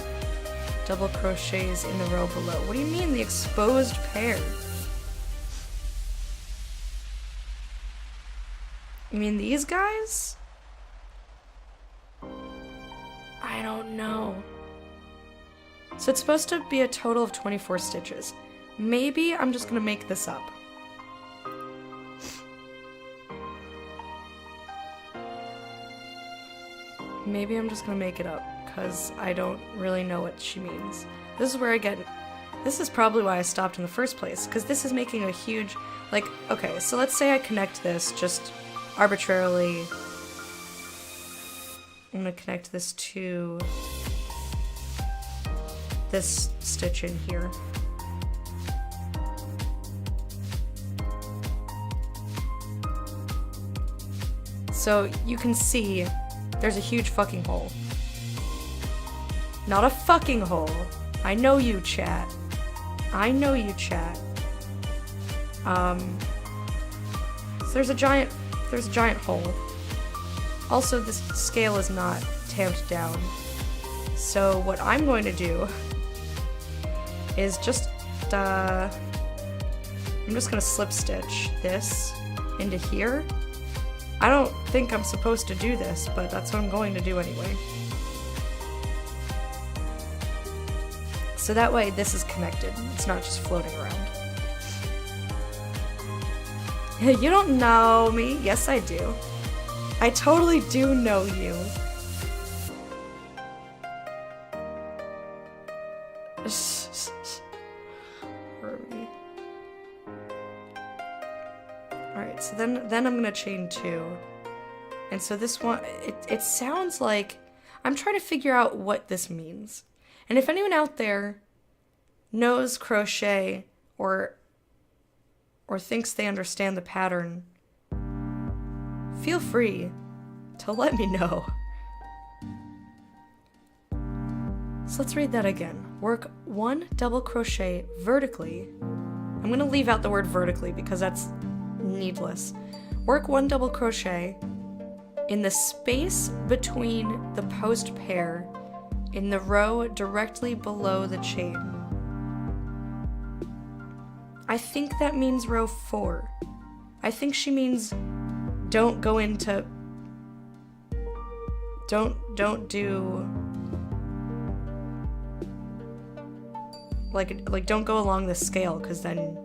double crochets in the row below. What do you mean, the exposed pair? You mean these guys? I don't know. So it's supposed to be a total of 24 stitches. Maybe I'm just gonna make this up. Maybe I'm just gonna make it up, because I don't really know what she means. This is where I get... This is probably why I stopped in the first place, because this is making a huge... Like, okay, so let's say I connect this just arbitrarily. I'm gonna connect this to this stitch in here. So you can see there's a huge fucking hole. Not a fucking hole. I know you, chat. I know you, chat. So there's a giant hole. Also, this scale is not tamped down. So what I'm going to do is just, I'm just gonna slip stitch this into here. I don't think I'm supposed to do this, but that's what I'm going to do anyway. So that way this is connected. It's not just floating around. You don't know me. Yes, I do. I totally do know you. Alright, so then I'm gonna chain 2. And so this one, it sounds like... I'm trying to figure out what this means. And if anyone out there knows crochet or thinks they understand the pattern, feel free to let me know. So let's read that again. Work 1 double crochet vertically. I'm going to leave out the word vertically because that's needless. work 1 double crochet in the space between the post pair in the row directly below the chain. I think that means row 4. I think she means don't go into... Don't do... Like don't go along the scale, because then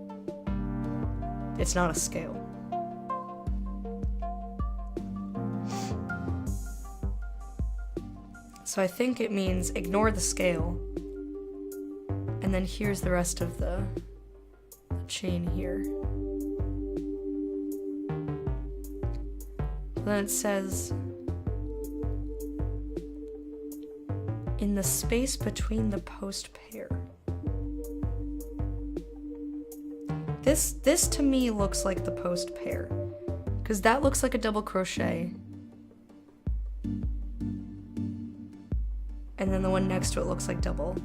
it's not a scale. So I think it means ignore the scale, and then here's the rest of the chain here. Then it says, in the space between the post pair. This to me looks like the post pair, because that looks like a double crochet. And then the one next to it looks like double.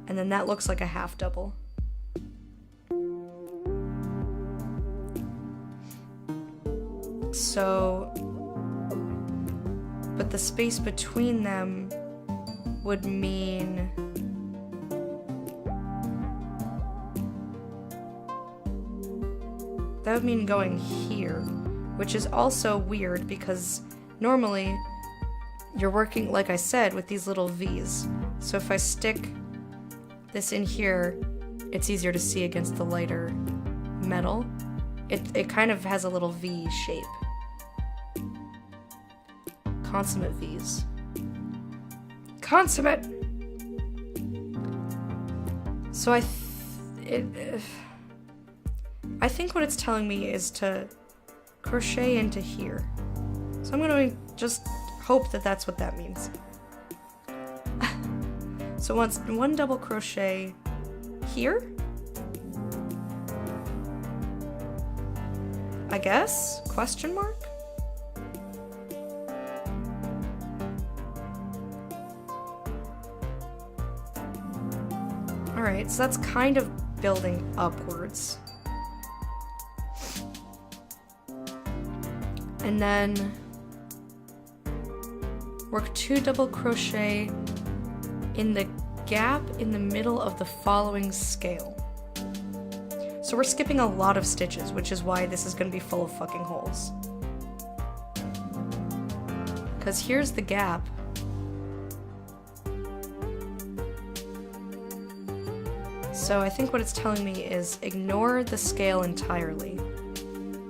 And then that looks like a half double. So, but the space between them would mean that would mean going here, which is also weird because normally you're working, like I said, with these little V's. So if I stick this in here, it's easier to see against the lighter metal. It kind of has a little V shape. Consummate V's. Consummate! So I think what it's telling me is to crochet into here. So I'm going to just hope that that's what that means. So once 1 double crochet here, I guess? Question mark? Alright, so that's kind of building upwards. And then work 2 double crochet in the gap in the middle of the following scale. So we're skipping a lot of stitches, which is why this is going to be full of fucking holes. Because here's the gap. So I think what it's telling me is ignore the scale entirely.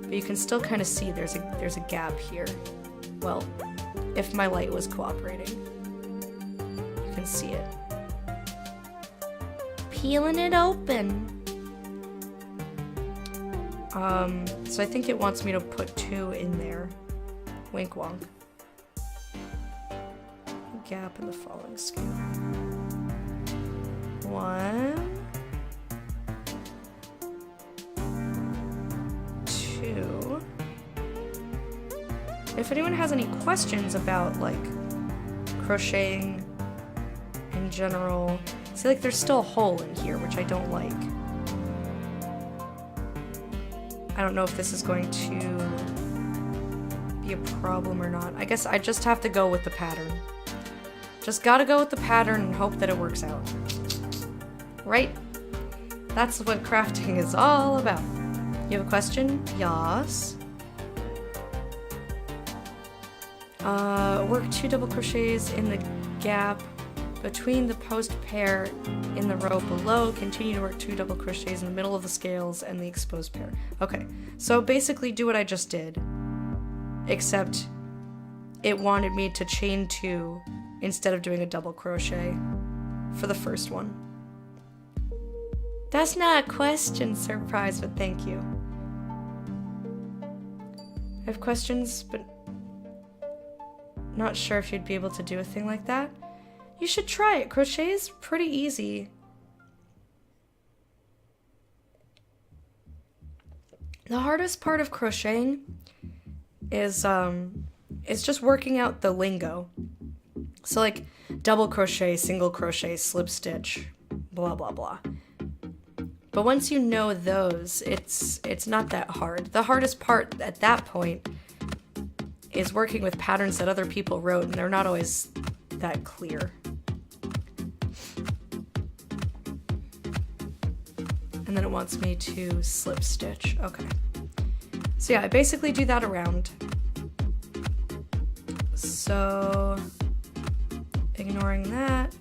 But you can still kind of see there's a gap here. Well, if my light was cooperating. You can see it. Peeling it open. So I think it wants me to put 2 in there. Wink wonk. Gap in the following scale. 1, 2. If anyone has any questions about like crocheting in general, see, like there's still a hole in here, which I don't like. I don't know if this is going to be a problem or not. I guess I just have to go with the pattern. Just gotta go with the pattern and hope that it works out. Right? That's what crafting is all about. You have a question? Yes. Work 2 double crochets in the gap between the post pair in the row below. Continue to work 2 double crochets in the middle of the scales and the exposed pair. Okay, so basically do what I just did, except it wanted me to chain 2 instead of doing a double crochet for the first one. That's not a question, surprise, but thank you. I have questions, but not sure if you'd be able to do a thing like that. You should try it. Crochet is pretty easy. The hardest part of crocheting is just working out the lingo. So like double crochet, single crochet, slip stitch, blah blah blah. But once you know those, it's not that hard. The hardest part at that point is working with patterns that other people wrote, and they're not always that clear. And then it wants me to slip stitch. Okay. So yeah, I basically do that around. So, ignoring that.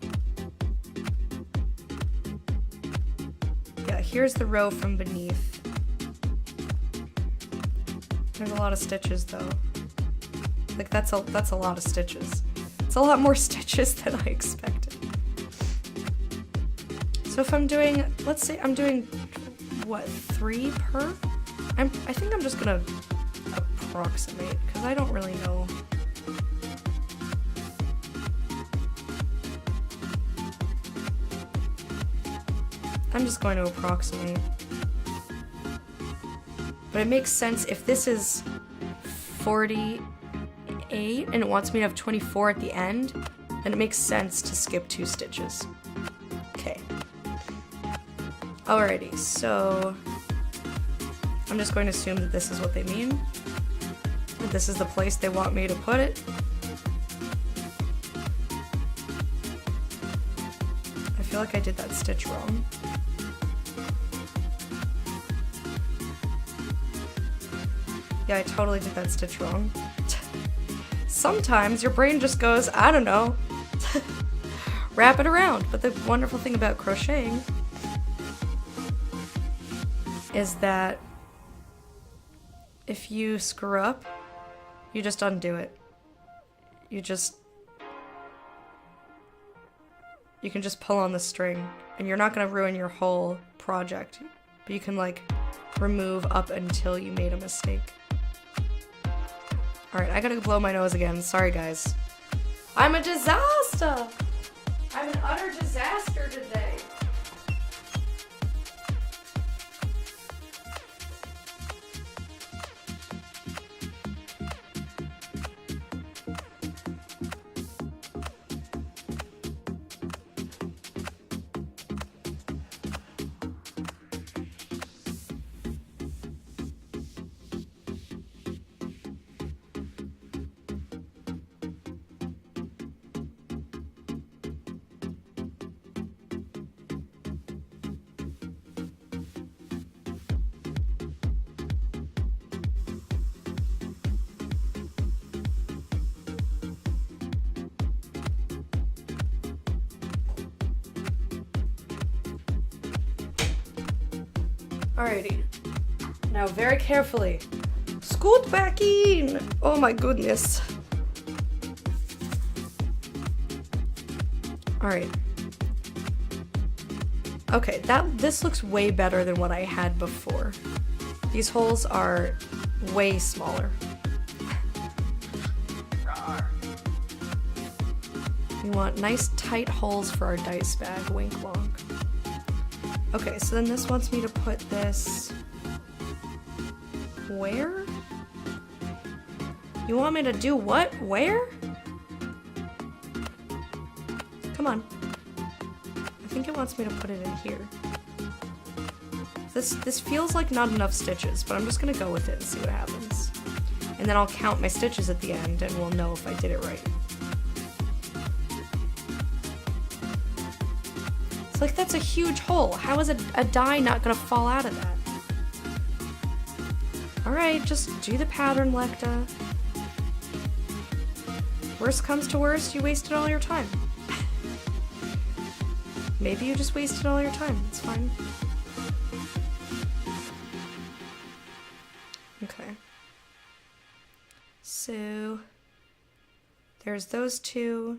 Yeah, here's the row from beneath. There's a lot of stitches though. Like that's a lot of stitches. It's a lot more stitches than I expected. So if I'm doing, let's say I'm doing, what, 3 per? I think I'm just gonna approximate, because I don't really know. I'm just going to approximate. But it makes sense if this is 48 and it wants me to have 24 at the end, then it makes sense to skip 2 stitches. Okay. Alrighty, so I'm just going to assume that this is what they mean. That this is the place they want me to put it. I feel like I did that stitch wrong. Yeah, I totally did that stitch wrong. Sometimes your brain just goes, I don't know, wrap it around. But the wonderful thing about crocheting is that if you screw up, you just undo it. You can just pull on the string, and you're not gonna ruin your whole project, but you can like remove up until you made a mistake. Alright, I gotta blow my nose again. Sorry, guys. I'm a disaster! I'm an utter disaster today. Alrighty. Now very carefully. Scoot back in! Oh my goodness. Alright. Okay, this looks way better than what I had before. These holes are way smaller. We want nice tight holes for our dice bag, wink wonk. Okay, so then this wants me to put this... Where? You want me to do what? Where? Come on. I think it wants me to put it in here. This feels like not enough stitches, but I'm just gonna go with it and see what happens. And then I'll count my stitches at the end and we'll know if I did it right. It's like, that's a huge hole. How is a die not gonna fall out of that? Alright, just do the pattern, Lecta. Worst comes to worst, you wasted all your time. Maybe you just wasted all your time. It's fine. Okay. So, there's those 2.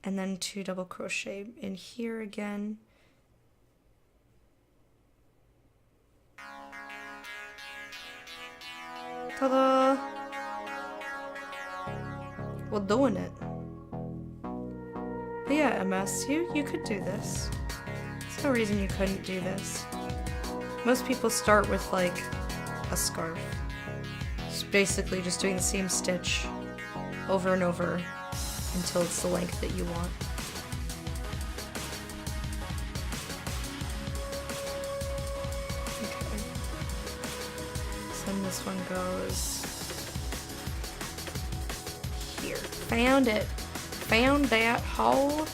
And then 2 double crochet in here again. Ta-da! We're doing it. But yeah, MS, you could do this. There's no reason you couldn't do this. Most people start with like a scarf. It's basically just doing the same stitch over and over until it's the length that you want. this one goes here. Found it. Found that hole.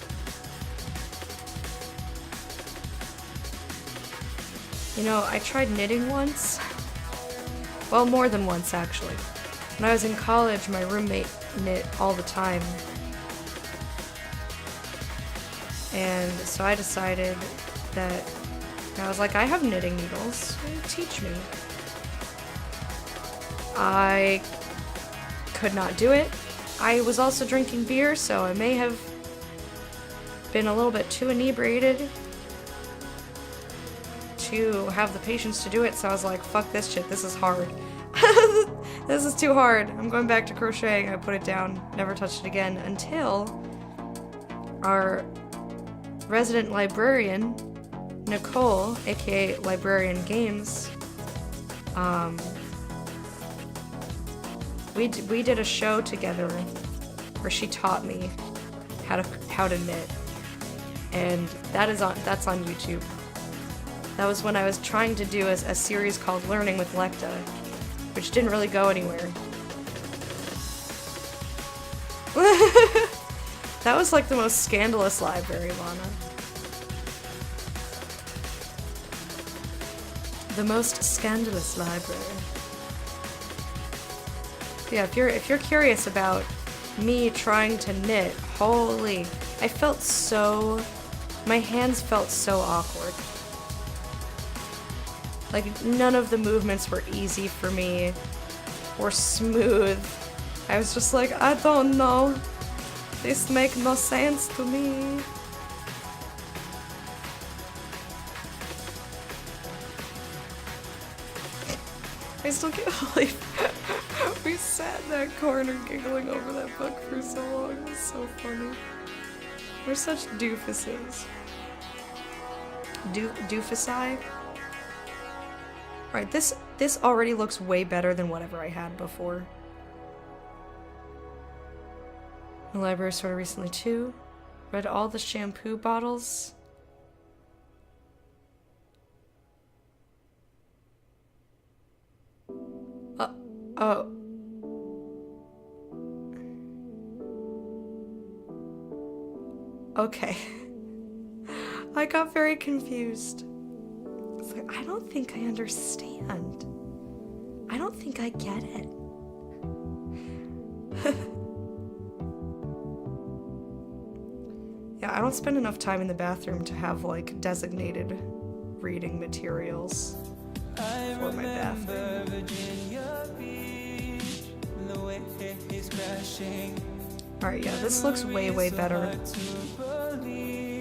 You know, I tried knitting once. Well, more than once, actually. When I was in college, my roommate knit all the time. And so I decided that, I was like, I have knitting needles. Teach me. I could not do it. I was also drinking beer, so I may have been a little bit too inebriated to have the patience to do it, so I was like, fuck this shit, this is hard. This is too hard. I'm going back to crocheting. I put it down, never touched it again, until our resident librarian, Nicole, aka Librarian Games, we did a show together where she taught me how to knit, and that's on YouTube. That was when I was trying to do a series called Learning with Lecta, which didn't really go anywhere. That was like the most scandalous library, Lana. The most scandalous library. Yeah, if you're curious about me trying to knit, holy, my hands felt so awkward. Like, none of the movements were easy for me, or smooth. I was just like, I don't know. This makes no sense to me. I still can't believe we sat in that corner giggling over that book for so long. It was so funny. We're such doofuses. Doofusai? Alright, this already looks way better than whatever I had before. The library store recently too. Read all the shampoo bottles. Oh. Okay. I got very confused. It's like, I don't think I understand. I don't think I get it. Yeah, I don't spend enough time in the bathroom to have, like, designated reading materials for my bathroom. Alright, yeah, this looks way, way better.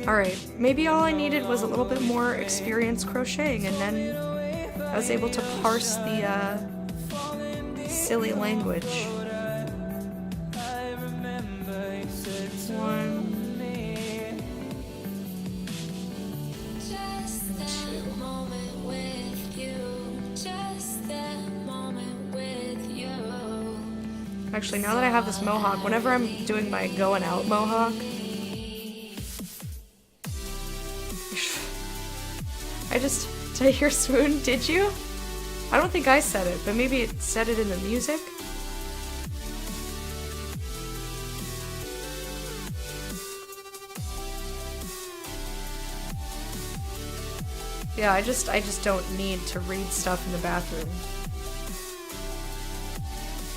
Alright, maybe all I needed was a little bit more experience crocheting, and then I was able to parse the, silly language. One. Actually, now that I have this mohawk, whenever I'm doing my going out mohawk, did I hear swoon? Did you? I don't think I said it, but maybe it said it in the music? Yeah, I just don't need to read stuff in the bathroom.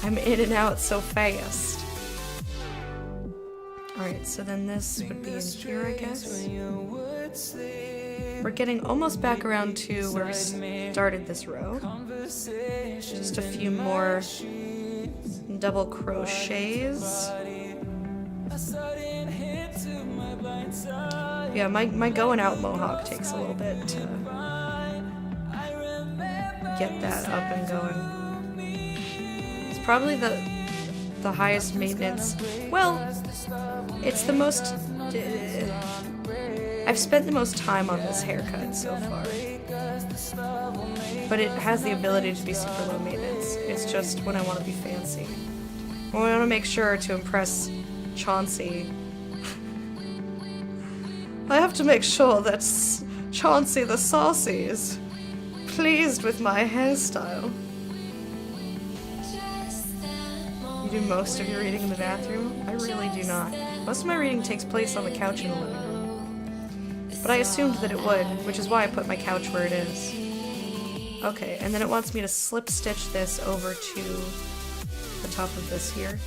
I'm in and out so fast. Alright, so then this would be in here, I guess. We're getting almost back around to where we started this row. Just a few more double crochets. Yeah, my going out mohawk takes a little bit to get that up and going. Probably the highest maintenance. Well, it's the most. I've spent the most time on this haircut so far, but it has the ability to be super low maintenance. It's just when I want to be fancy. When I want to make sure to impress Chauncey. I have to make sure that Chauncey the Saucy is pleased with my hairstyle. do most of your reading in the bathroom? I really do not. Most of my reading takes place on the couch in the living room. But I assumed that it would, which is why I put my couch where it is. Okay, and then it wants me to slip stitch this over to the top of this here.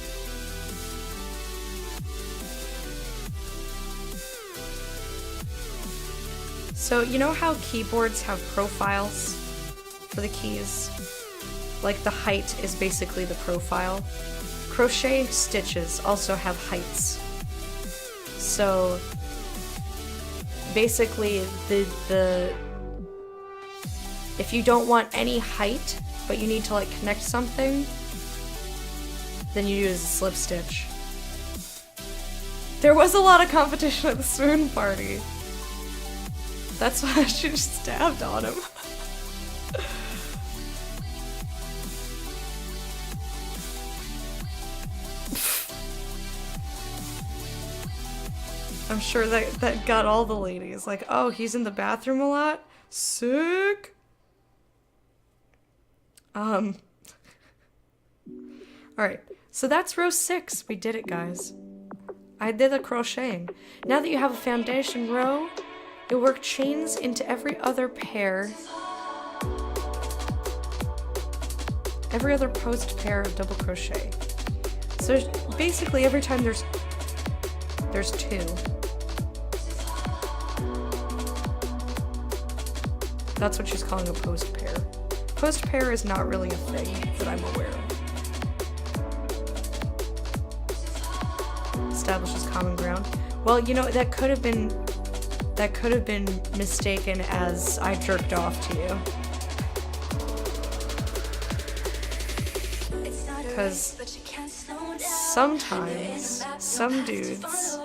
So, you know how keyboards have profiles for the keys? Like the height is basically the profile. Crochet stitches also have heights. So basically if you don't want any height, but you need to like connect something, then you use a slip stitch. There was a lot of competition at the swoon party. That's why she just stabbed on him. I'm sure that got all the ladies. Like, oh, he's in the bathroom a lot? Sick! Alright, so that's row 6. We did it, guys. I did the crocheting. Now that you have a foundation row, you'll work chains into every other pair. Every other post pair of double crochet. So basically every time there's 2. That's what she's calling a post pair. Post pair is not really a thing that I'm aware of. Establishes common ground. Well, you know, that could have been mistaken as I jerked off to you. Because sometimes some dudes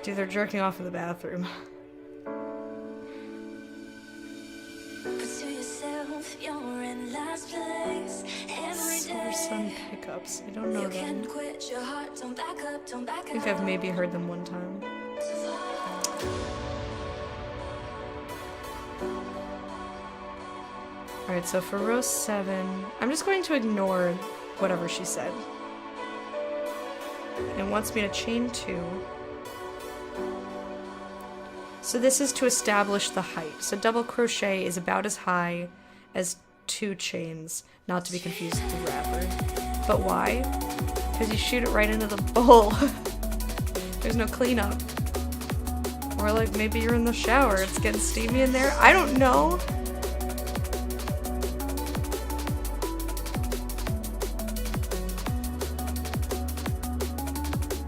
do their jerking off in the bathroom. Silver Sun pickups. I don't know them. I think I've maybe heard them one time. Alright, so for row 7, I'm just going to ignore whatever she said. It wants me to chain 2. So this is to establish the height. So double crochet is about as high as 2 chains, not to be confused with the wrapper. But why? Because you shoot it right into the bowl. There's no cleanup. Or like maybe you're in the shower, it's getting steamy in there. I don't know.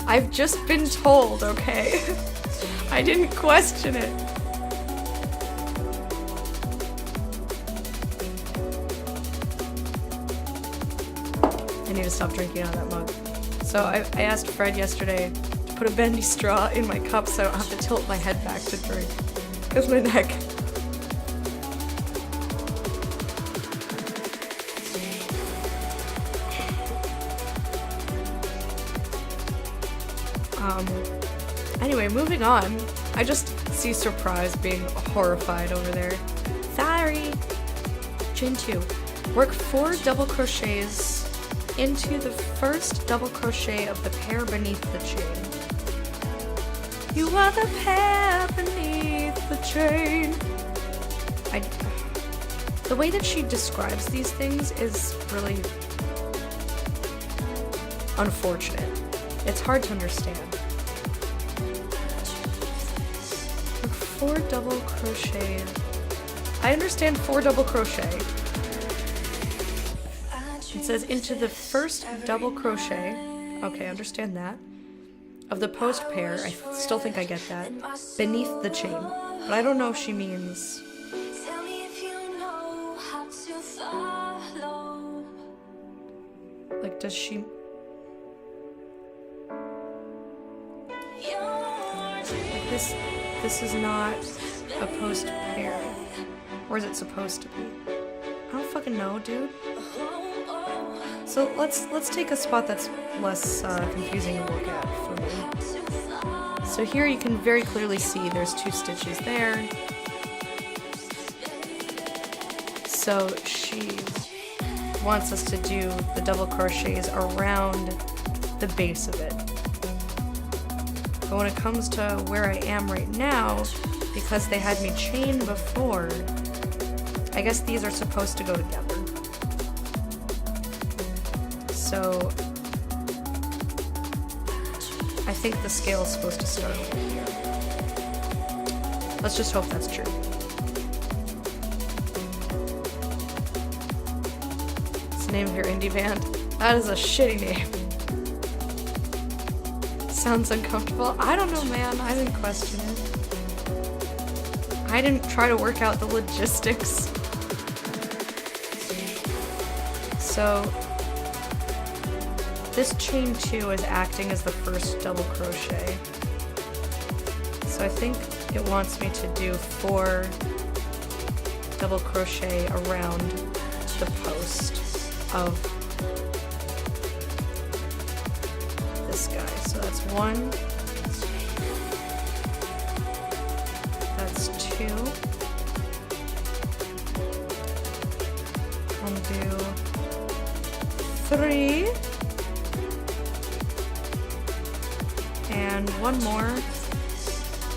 I've just been told, okay? I didn't question it. I need to stop drinking out of that mug. So I asked Fred yesterday to put a bendy straw in my cup so I don't have to tilt my head back to drink. Because my neck. Anyway, moving on. I just see Surprise being horrified over there. Sorry. Chain 2. Work 4 double crochets into the first double crochet of the pair beneath the chain. You are the pair beneath the chain. The way that she describes these things is really unfortunate. It's hard to understand. 4 double crochet. I understand 4 double crochet. It says into the first double crochet. Okay, I understand that. Of the post pair, I still think I get that. Beneath the chain. But I don't know if she means... Like, does she... Like this is not a post pair. Or is it supposed to be? I don't fucking know, dude. So let's take a spot that's less confusing to look at for me. So here you can very clearly see there's 2 stitches there. So she wants us to do the double crochets around the base of it. But when it comes to where I am right now, because they had me chained before, I guess these are supposed to go together. So I think the scale is supposed to start over here. Let's just hope that's true. What's the name of your indie band? That is a shitty name. Sounds uncomfortable. I don't know, man. I didn't question it. I didn't try to work out the logistics. So this chain 2 is acting as the first double crochet. So I think it wants me to do 4 double crochet around the post of this guy. So that's 1. That's 2. I'll do 3. And 1 more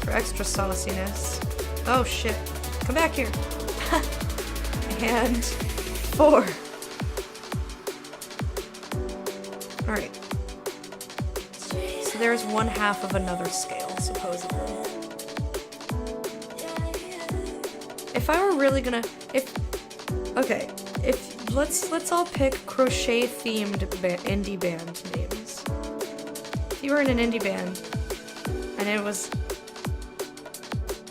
for extra sauciness. Oh shit. Come back here. And 4. Alright. So there's 1/2 of another scale, supposedly. If I were really gonna... Okay. Let's all pick crochet-themed indie band names. If you were in an indie band, and it was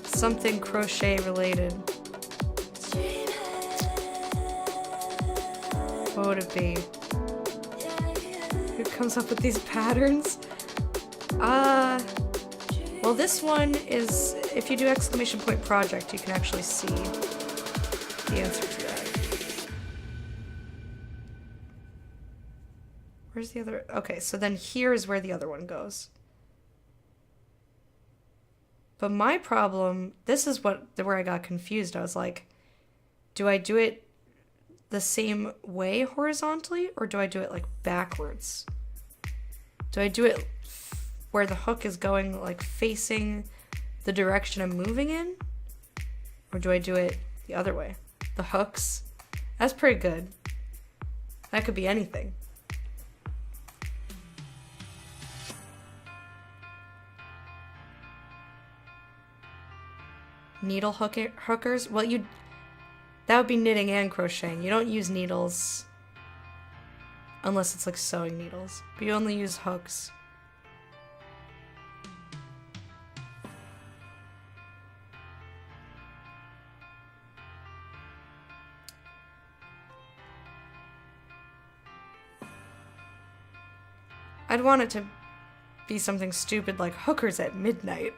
something crochet related, what would it be? Who comes up with these patterns? Well, this one is, if you do exclamation point project, you can actually see the answer to that. Where's the other? Okay, so then here is where the other one goes. But my problem, this is where I got confused. I was like, do I do it the same way horizontally, or do I do it like backwards? Do I do it where the hook is going like facing the direction I'm moving in? Or do I do it the other way? The hooks? That's pretty good. That could be anything. Needle hookers? Well, that would be knitting and crocheting. You don't use needles unless it's like sewing needles, but you only use hooks. I'd want it to be something stupid like hookers at midnight.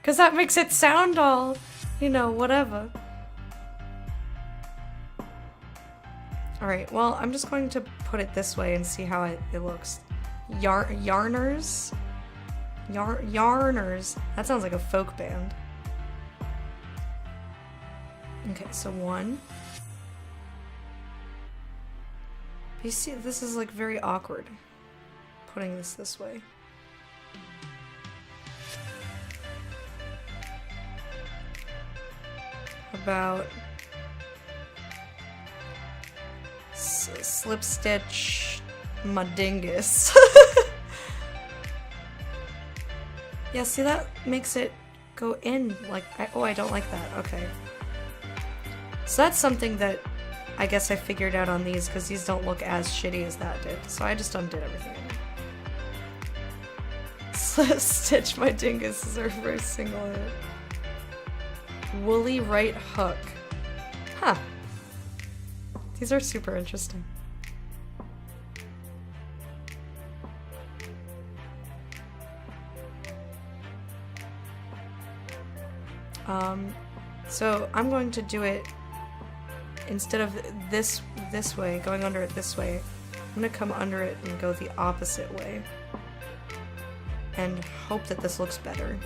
Because that makes it sound all, whatever. Alright, well, I'm just going to put it this way and see how it looks. Yarners? Yarners. That sounds like a folk band. Okay, so 1. You see, this is like very awkward, putting this way. About slip stitch my dingus. Yeah, see, that makes it go in like I don't like that. Okay, so that's something that I guess I figured out on these, because these don't look as shitty as that did, so I just undid everything. Slip stitch my dingus is our first single hit. Woolly right hook. Huh. These are super interesting. So I'm going to do it instead of this way, going under it this way. I'm gonna come under it and go the opposite way, and hope that this looks better.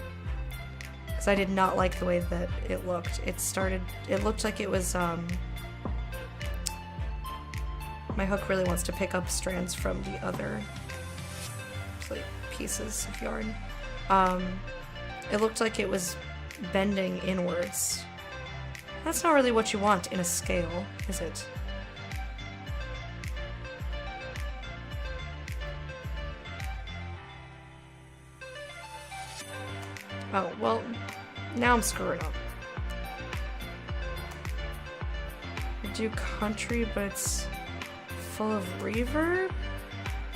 Because I did not like the way that it looked. It looked like it was, My hook really wants to pick up strands from the other like pieces of yarn. It looked like it was bending inwards. That's not really what you want in a scale, is it? Oh, well, now I'm screwing up. I do country, but it's full of reverb?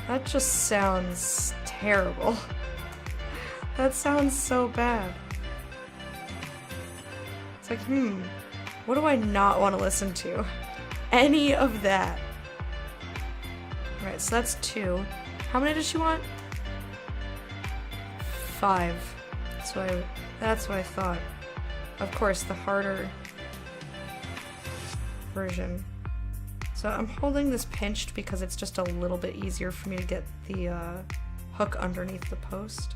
That just sounds terrible. That sounds so bad. It's like, what do I not want to listen to? Any of that. Alright, so that's 2. How many does she want? 5. That's what I thought. Of course, the harder version. So I'm holding this pinched because it's just a little bit easier for me to get the hook underneath the post.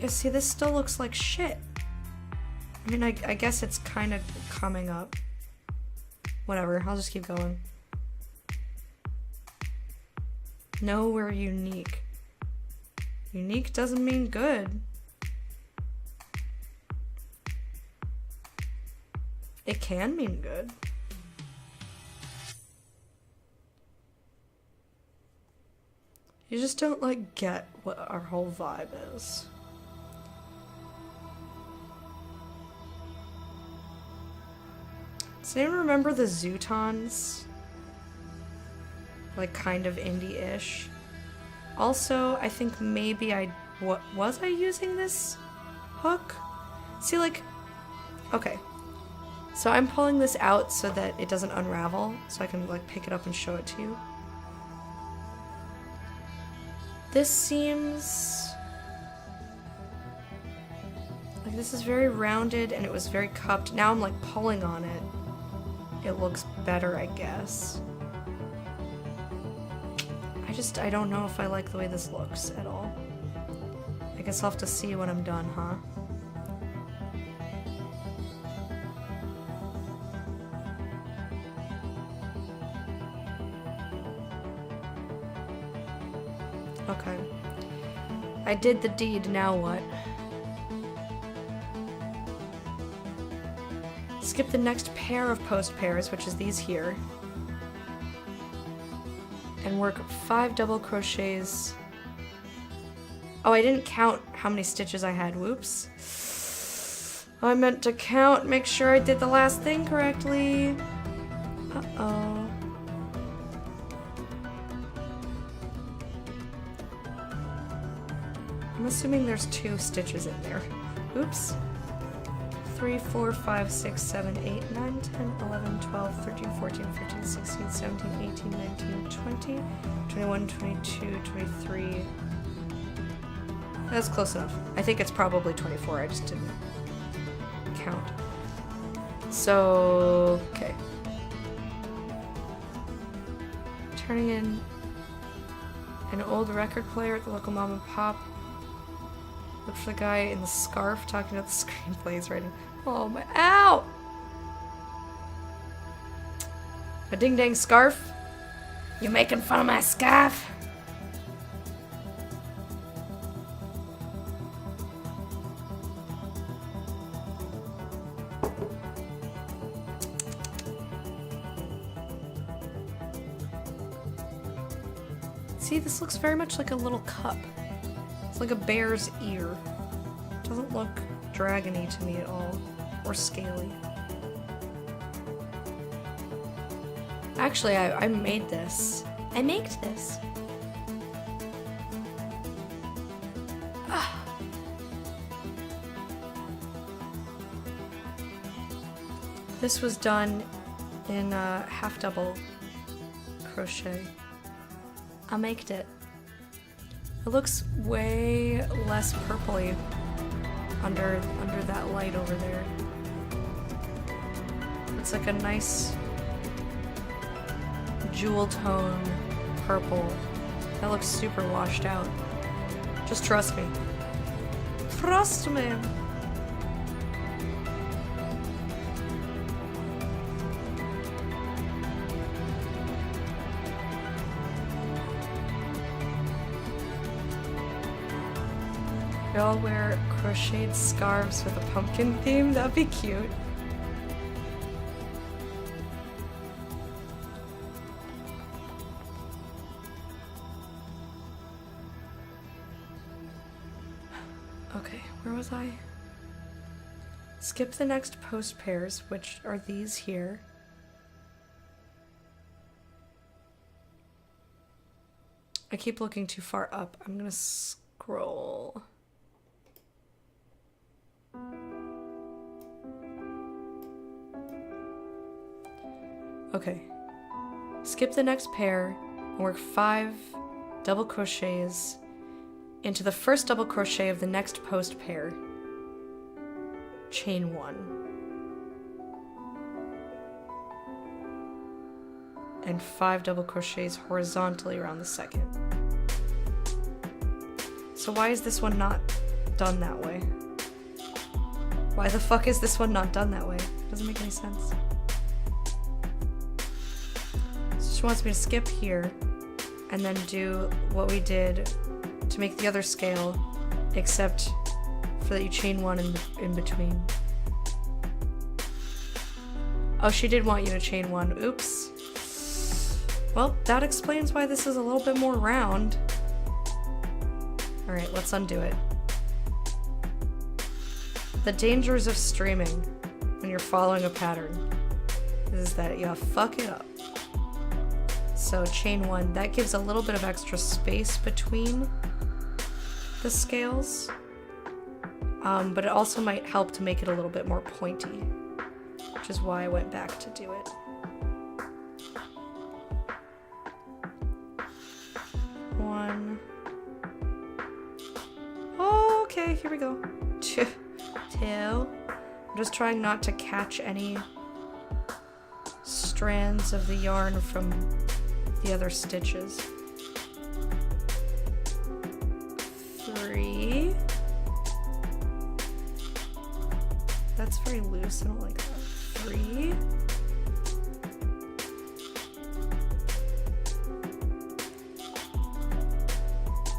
Yeah, see, this still looks like shit. I mean, I guess it's kind of coming up. Whatever, I'll just keep going. No, we're unique. Unique doesn't mean good. It can mean good. You just don't, like, get what our whole vibe is. Does anyone remember the Zootons? Like, kind of indie-ish. Also, I think maybe was I using this hook? See, like, okay. So I'm pulling this out so that it doesn't unravel, so I can, like, pick it up and show it to you. This seems like this is very rounded and it was very cupped. Now I'm, like, pulling on it. It looks better, I guess. I don't know if I like the way this looks at all. I guess I'll have to see when I'm done, huh? Okay. I did the deed, now what? Skip the next pair of post pairs, which is these here. And work 5 double crochets. Oh, I didn't count how many stitches I had. Whoops. I meant to count, make sure I did the last thing correctly. Uh-oh. I'm assuming there's 2 stitches in there. Oops. 3, 4, 5, 6, 7, 8, 9, 10, 11, 12, 13, 14, 15, 16, 17, 18, 19, 20, 21, 22, 23. That's close enough. I think it's probably 24, I just didn't count. So, okay. Turning in an old record player at the local mom and pop. Look for the guy in the scarf talking about the screenplay he's writing. Oh my, ow! A ding dang scarf? You making fun of my scarf? See, this looks very much like a little cup. It's like a bear's ear. Doesn't look dragony to me at all. Or scaly. Actually, I made this. I made this. This was done in half double crochet. I made it. It looks way less purpley under that light over there. It's like a nice jewel tone purple that looks super washed out. Just trust me. Trust me. They all wear crocheted scarves with a pumpkin theme. That'd be cute. Okay, where was I? Skip the next post pairs, which are these here. I keep looking too far up. I'm gonna scroll. Okay. Skip the next pair and work 5 double crochets into the first double crochet of the next post pair. Chain 1. And 5 double crochets horizontally around the second. So why is this one not done that way? Why the fuck is this one not done that way? Doesn't make any sense. So she wants me to skip here and then do what we did to make the other scale, except for that you chain 1 in between. Oh, she did want you to chain 1. Oops. Well, that explains why this is a little bit more round. Alright, let's undo it. The dangers of streaming when you're following a pattern is that you fuck it up. So chain 1, that gives a little bit of extra space between the scales, but it also might help to make it a little bit more pointy, which is why I went back to do it. 1. Oh, okay, here we go. 2. I'm just trying not to catch any strands of the yarn from the other stitches. 3. That's very loose, I don't like that. 3.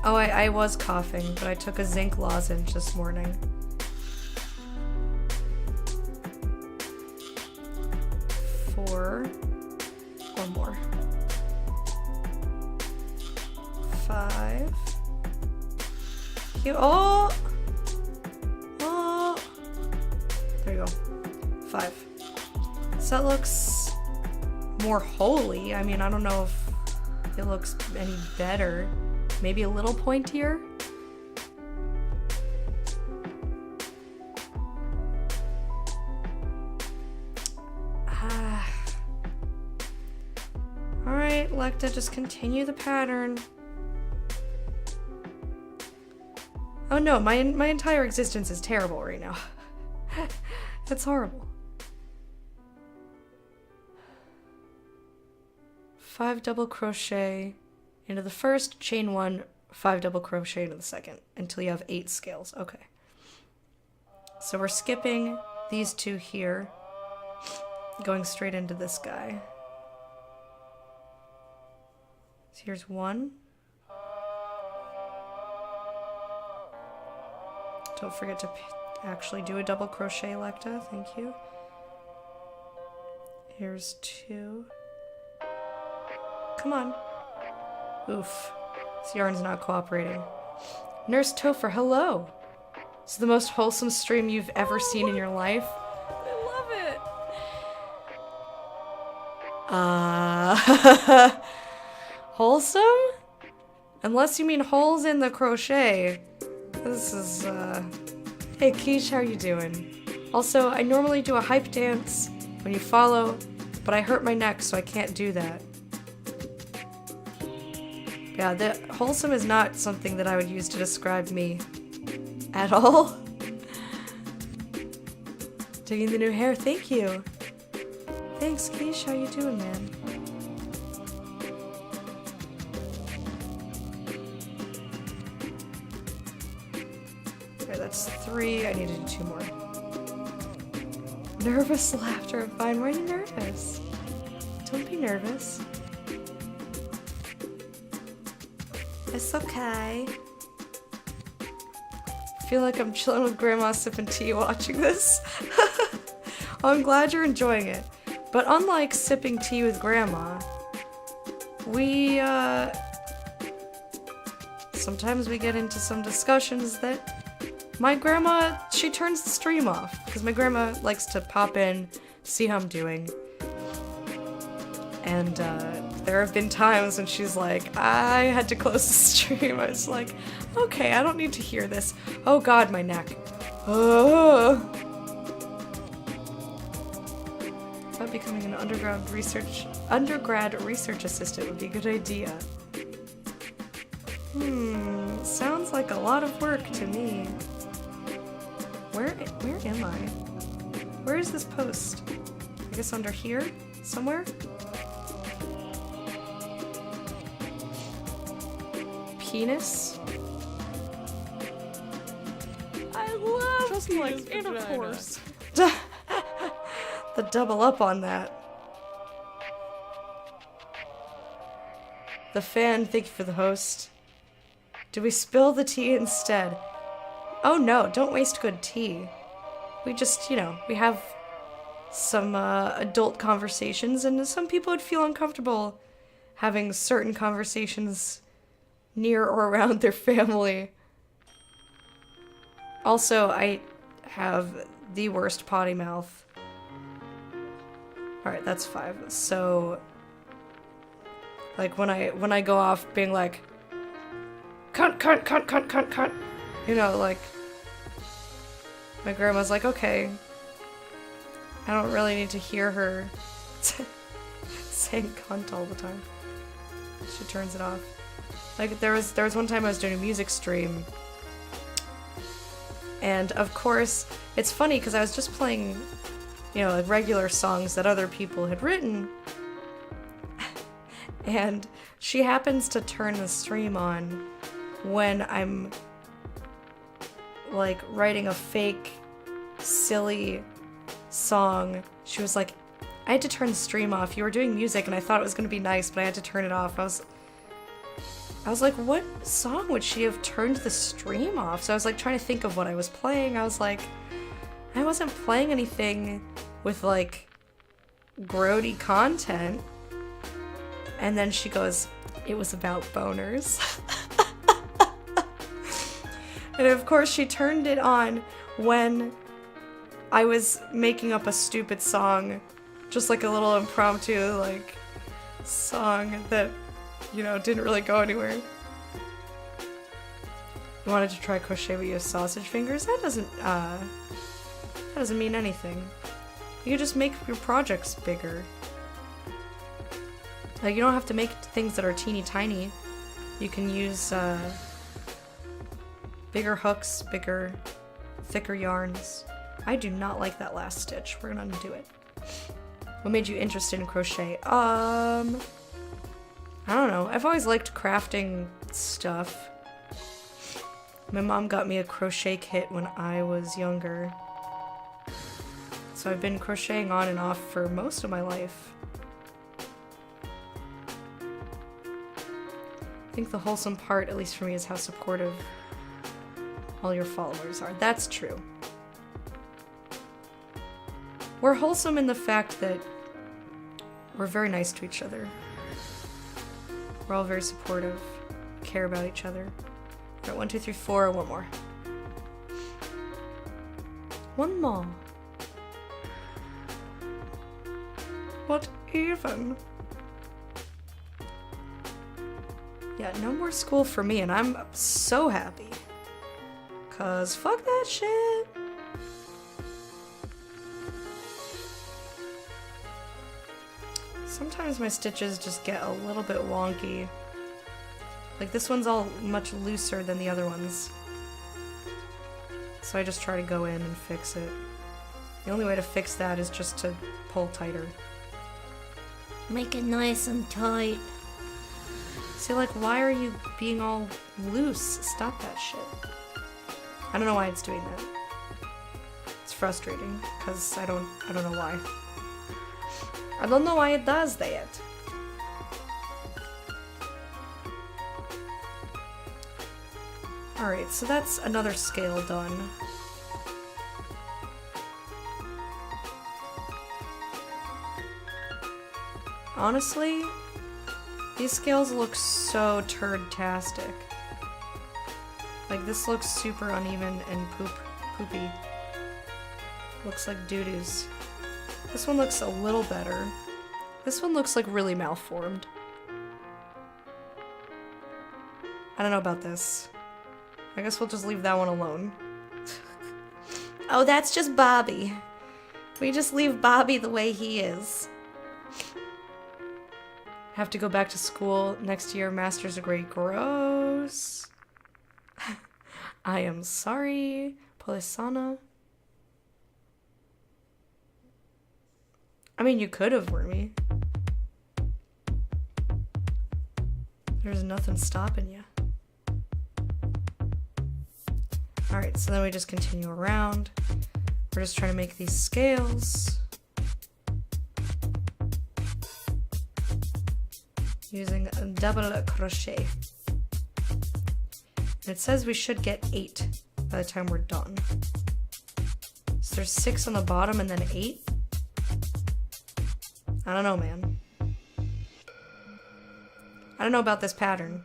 Oh, I was coughing, but I took a zinc lozenge this morning. 4. One more. 5. Oh! Oh! There you go. 5. So that looks more holy. I mean, I don't know if it looks any better. Maybe a little pointier. Alright, Lecta, just continue the pattern. Oh no, my entire existence is terrible right now. That's horrible. 5 double crochet into the first, chain 1, 5 double crochet into the second, until you have 8 scales. Okay. So we're skipping these 2 here, going straight into this guy. So here's 1. Don't forget to actually do a double crochet, Lecta. Thank you. Here's 2. Come on. Oof. This yarn's not cooperating. Nurse Topher, hello! This is the most wholesome stream you've ever seen in your life. I love it. Wholesome? Unless you mean holes in the crochet. This is, Hey, Keish, how you doing? Also, I normally do a hype dance when you follow, but I hurt my neck, so I can't do that. Yeah, the wholesome is not something that I would use to describe me at all. Digging the new hair, thank you. Thanks, Keish, how you doing, man? Okay, that's 3. I need to do 2 more. Nervous laughter. Fine, why are you nervous? Don't be nervous. It's okay. feel like I'm chilling with Grandma sipping tea watching this. Oh, I'm glad you're enjoying it. But unlike sipping tea with Grandma, we, sometimes we get into some discussions that my grandma, she turns the stream off. Because my grandma likes to pop in, see how I'm doing. And, there have been times when she's like, I had to close the stream. I was like, okay, I don't need to hear this. Oh god, my neck. Oh. I thought becoming an undergrad research assistant would be a good idea. Sounds like a lot of work to me. Where am I? Where is this post? I guess under here? Somewhere? Penis? I love Just penis like intercourse. The double up on that. The fan, thank you for the host. Do we spill the tea instead? Oh no, don't waste good tea. We just, we have some adult conversations, and some people would feel uncomfortable having certain conversations near or around their family. Also, I have the worst potty mouth. Alright, that's 5. So, like, when I go off being like, cunt, cunt, cunt, cunt, cunt, cunt, like, my grandma's like, okay, I don't really need to hear her saying cunt all the time. She turns it off. Like, there was one time I was doing a music stream, and of course, it's funny because I was just playing, like regular songs that other people had written, and she happens to turn the stream on when I'm, like, writing a fake, silly song. She was like, I had to turn the stream off. You were doing music, and I thought it was going to be nice, but I had to turn it off. I was like, what song would she have turned the stream off? So I was like trying to think of what I was playing. I was like, I wasn't playing anything with like grody content. And then she goes, it was about boners. And of course she turned it on when I was making up a stupid song, just like a little impromptu like song that didn't really go anywhere. You wanted to try crochet but you have sausage fingers? That doesn't mean anything. You can just make your projects bigger. Like, you don't have to make things that are teeny tiny. You can use bigger hooks, thicker yarns. I do not like that last stitch. We're gonna undo it. What made you interested in crochet? I don't know. I've always liked crafting stuff. My mom got me a crochet kit when I was younger. So I've been crocheting on and off for most of my life. I think the wholesome part, at least for me, is how supportive all your followers are. That's true. We're wholesome in the fact that we're very nice to each other. We're all very supportive, care about each other. Alright, 1, 2, 3, 4, one more. One more. What even? Yeah, no more school for me, and I'm so happy. 'Cause fuck that shit. Sometimes my stitches just get a little bit wonky. Like, this one's all much looser than the other ones. So I just try to go in and fix it. The only way to fix that is just to pull tighter. Make it nice and tight. See, like, why are you being all loose? Stop that shit. I don't know why it's doing that. It's frustrating, because I don't know why. I don't know why it does that. Alright, so that's another scale done. Honestly, these scales look so turd-tastic. Like, this looks super uneven and poopy. Looks like doo-doos. This one looks a little better. This one looks like really malformed. I don't know about this. I guess we'll just leave that one alone. Oh, that's just Bobby. We just leave Bobby the way he is. Have to go back to school next year, master's degree. Gross. I am sorry, Polisana. I mean, you could have, Wormy. There's nothing stopping you. Alright, so then we just continue around. We're just trying to make these scales. Using a double crochet. And it says we should get 8 by the time we're done. So there's 6 on the bottom and then 8? I don't know, man. I don't know about this pattern.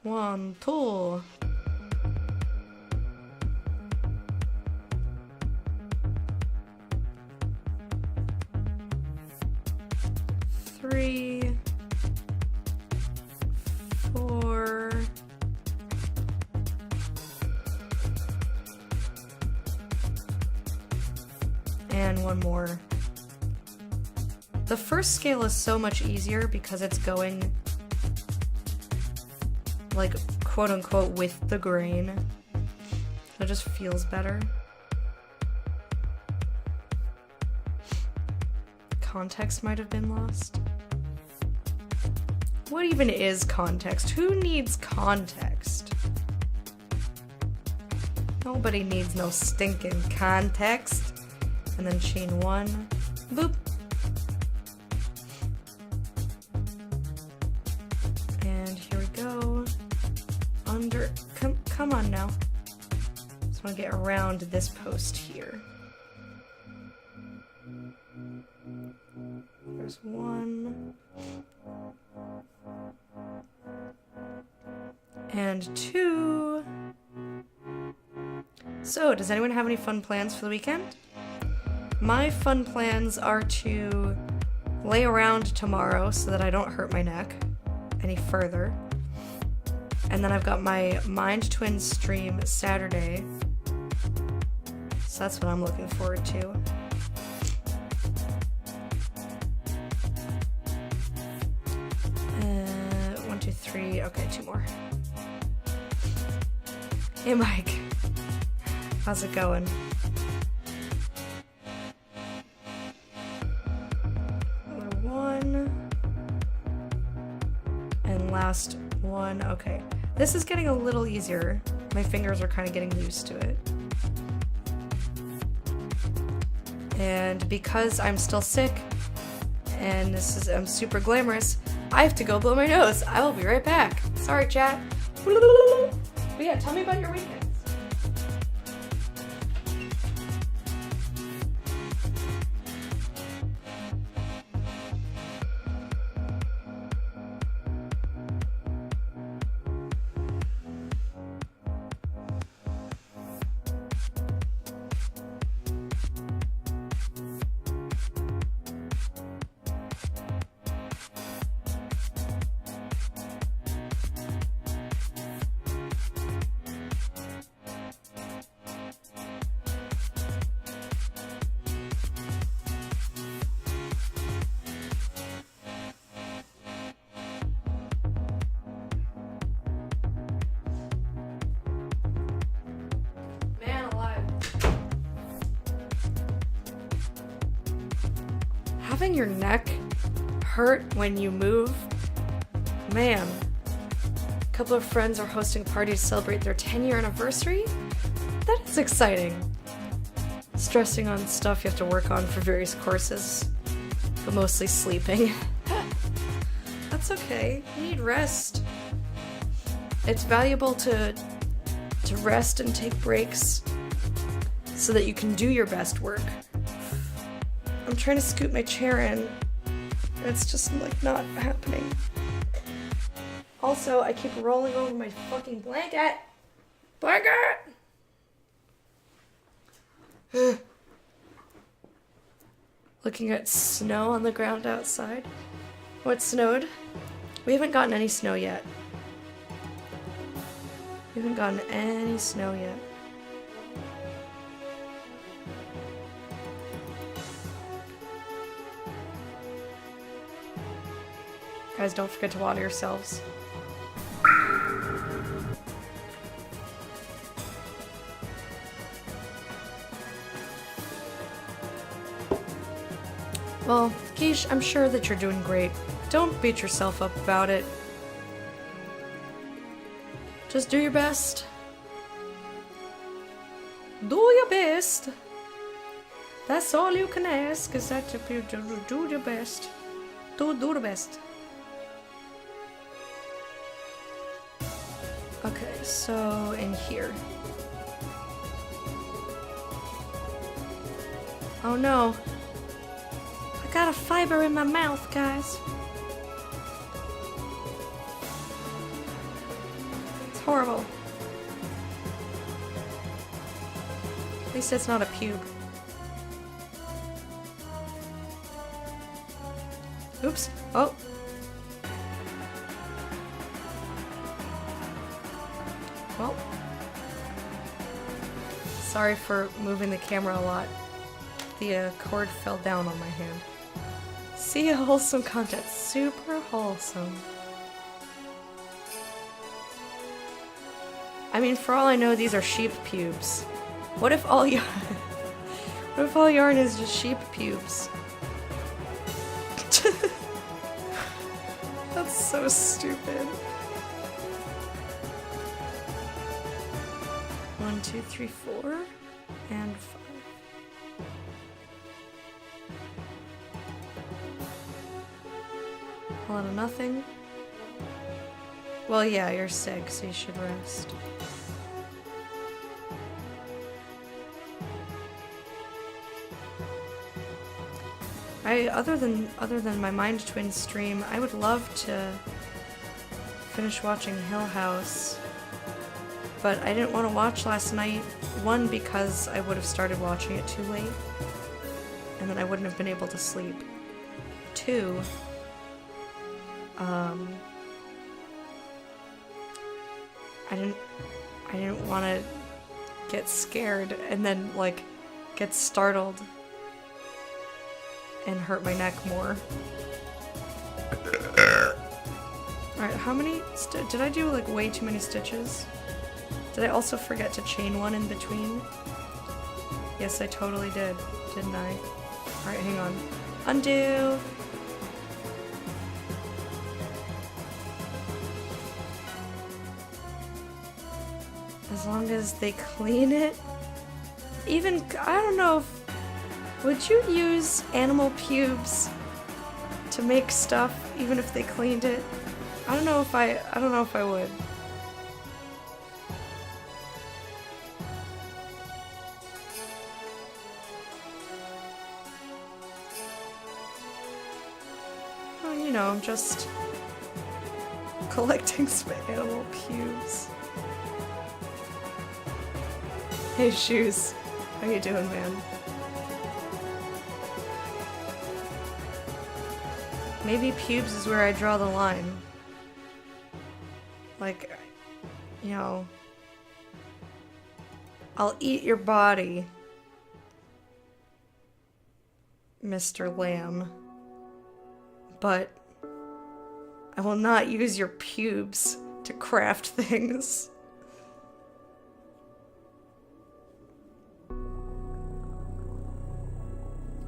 1, 2. Three, 4, and 1 more. The first scale is so much easier because it's going like quote unquote with the grain. It just feels better. Context might have been lost. What even is context? Who needs context? Nobody needs no stinking context. And then chain 1. Boop. And here we go. Come on now. Just want to get around this post here. There's 1. And 2. So, does anyone have any fun plans for the weekend? My fun plans are to lay around tomorrow so that I don't hurt my neck any further. And then I've got my Mind Twin stream Saturday. So that's what I'm looking forward to. 1, 2, 3. Okay, 2 more. Hey, Mike. How's it going? Another 1. And last 1. Okay. This is getting a little easier. My fingers are kind of getting used to it. And because I'm still sick, and I'm super glamorous, I have to go blow my nose. I will be right back. Sorry, chat. But yeah, tell me about your weekends. Having your neck hurt when you move, man. A couple of friends are hosting a party to celebrate their 10-year anniversary. That is exciting. Stressing on stuff you have to work on for various courses, but mostly sleeping. That's okay. You need rest. It's valuable to rest and take breaks so that you can do your best work. I'm trying to scoot my chair in, and it's just like not happening. Also, I keep rolling over my fucking blanket. Looking at snow on the ground outside. What snowed? We haven't gotten any snow yet. We haven't gotten any snow yet. Guys, don't forget to water yourselves. Well, Quiche, I'm sure that you're doing great. Don't beat yourself up about it. Just do your best. Do your best. That's all you can ask, is that you do your best. Do the best. Okay, so in here. Oh no. I got a fiber in my mouth, guys. It's horrible. At least it's not a pube. Oops. Oh. Well. Sorry for moving the camera a lot. The cord fell down on my hand. See, wholesome content. Super wholesome. I mean, for all I know, these are sheep pubes. What if all yarn... what if all yarn is just sheep pubes? That's so stupid. 1, 2, 3, 4, and 5. A lot of nothing. Well, yeah, you're sick, so you should rest. Other than my Mind Twin stream, I would love to finish watching Hill House, but I didn't want to watch last night. One, because I would have started watching it too late, and then I wouldn't have been able to sleep. Two, I didn't want to get scared and then like get startled and hurt my neck more. Alright, how many did I do? Like way too many stitches? Did I also forget to chain one in between? Yes, I totally did, didn't I? Alright, hang on. Undo! As long as they clean it. Even, I don't know if... Would you use animal pubes to make stuff even if they cleaned it? I don't know if I would. Well, you know, I'm just collecting some animal pubes. Hey, Shoes. How you doing, man? Maybe pubes is where I draw the line. Like, you know, I'll eat your body, Mr. Lamb, but I will not use your pubes to craft things.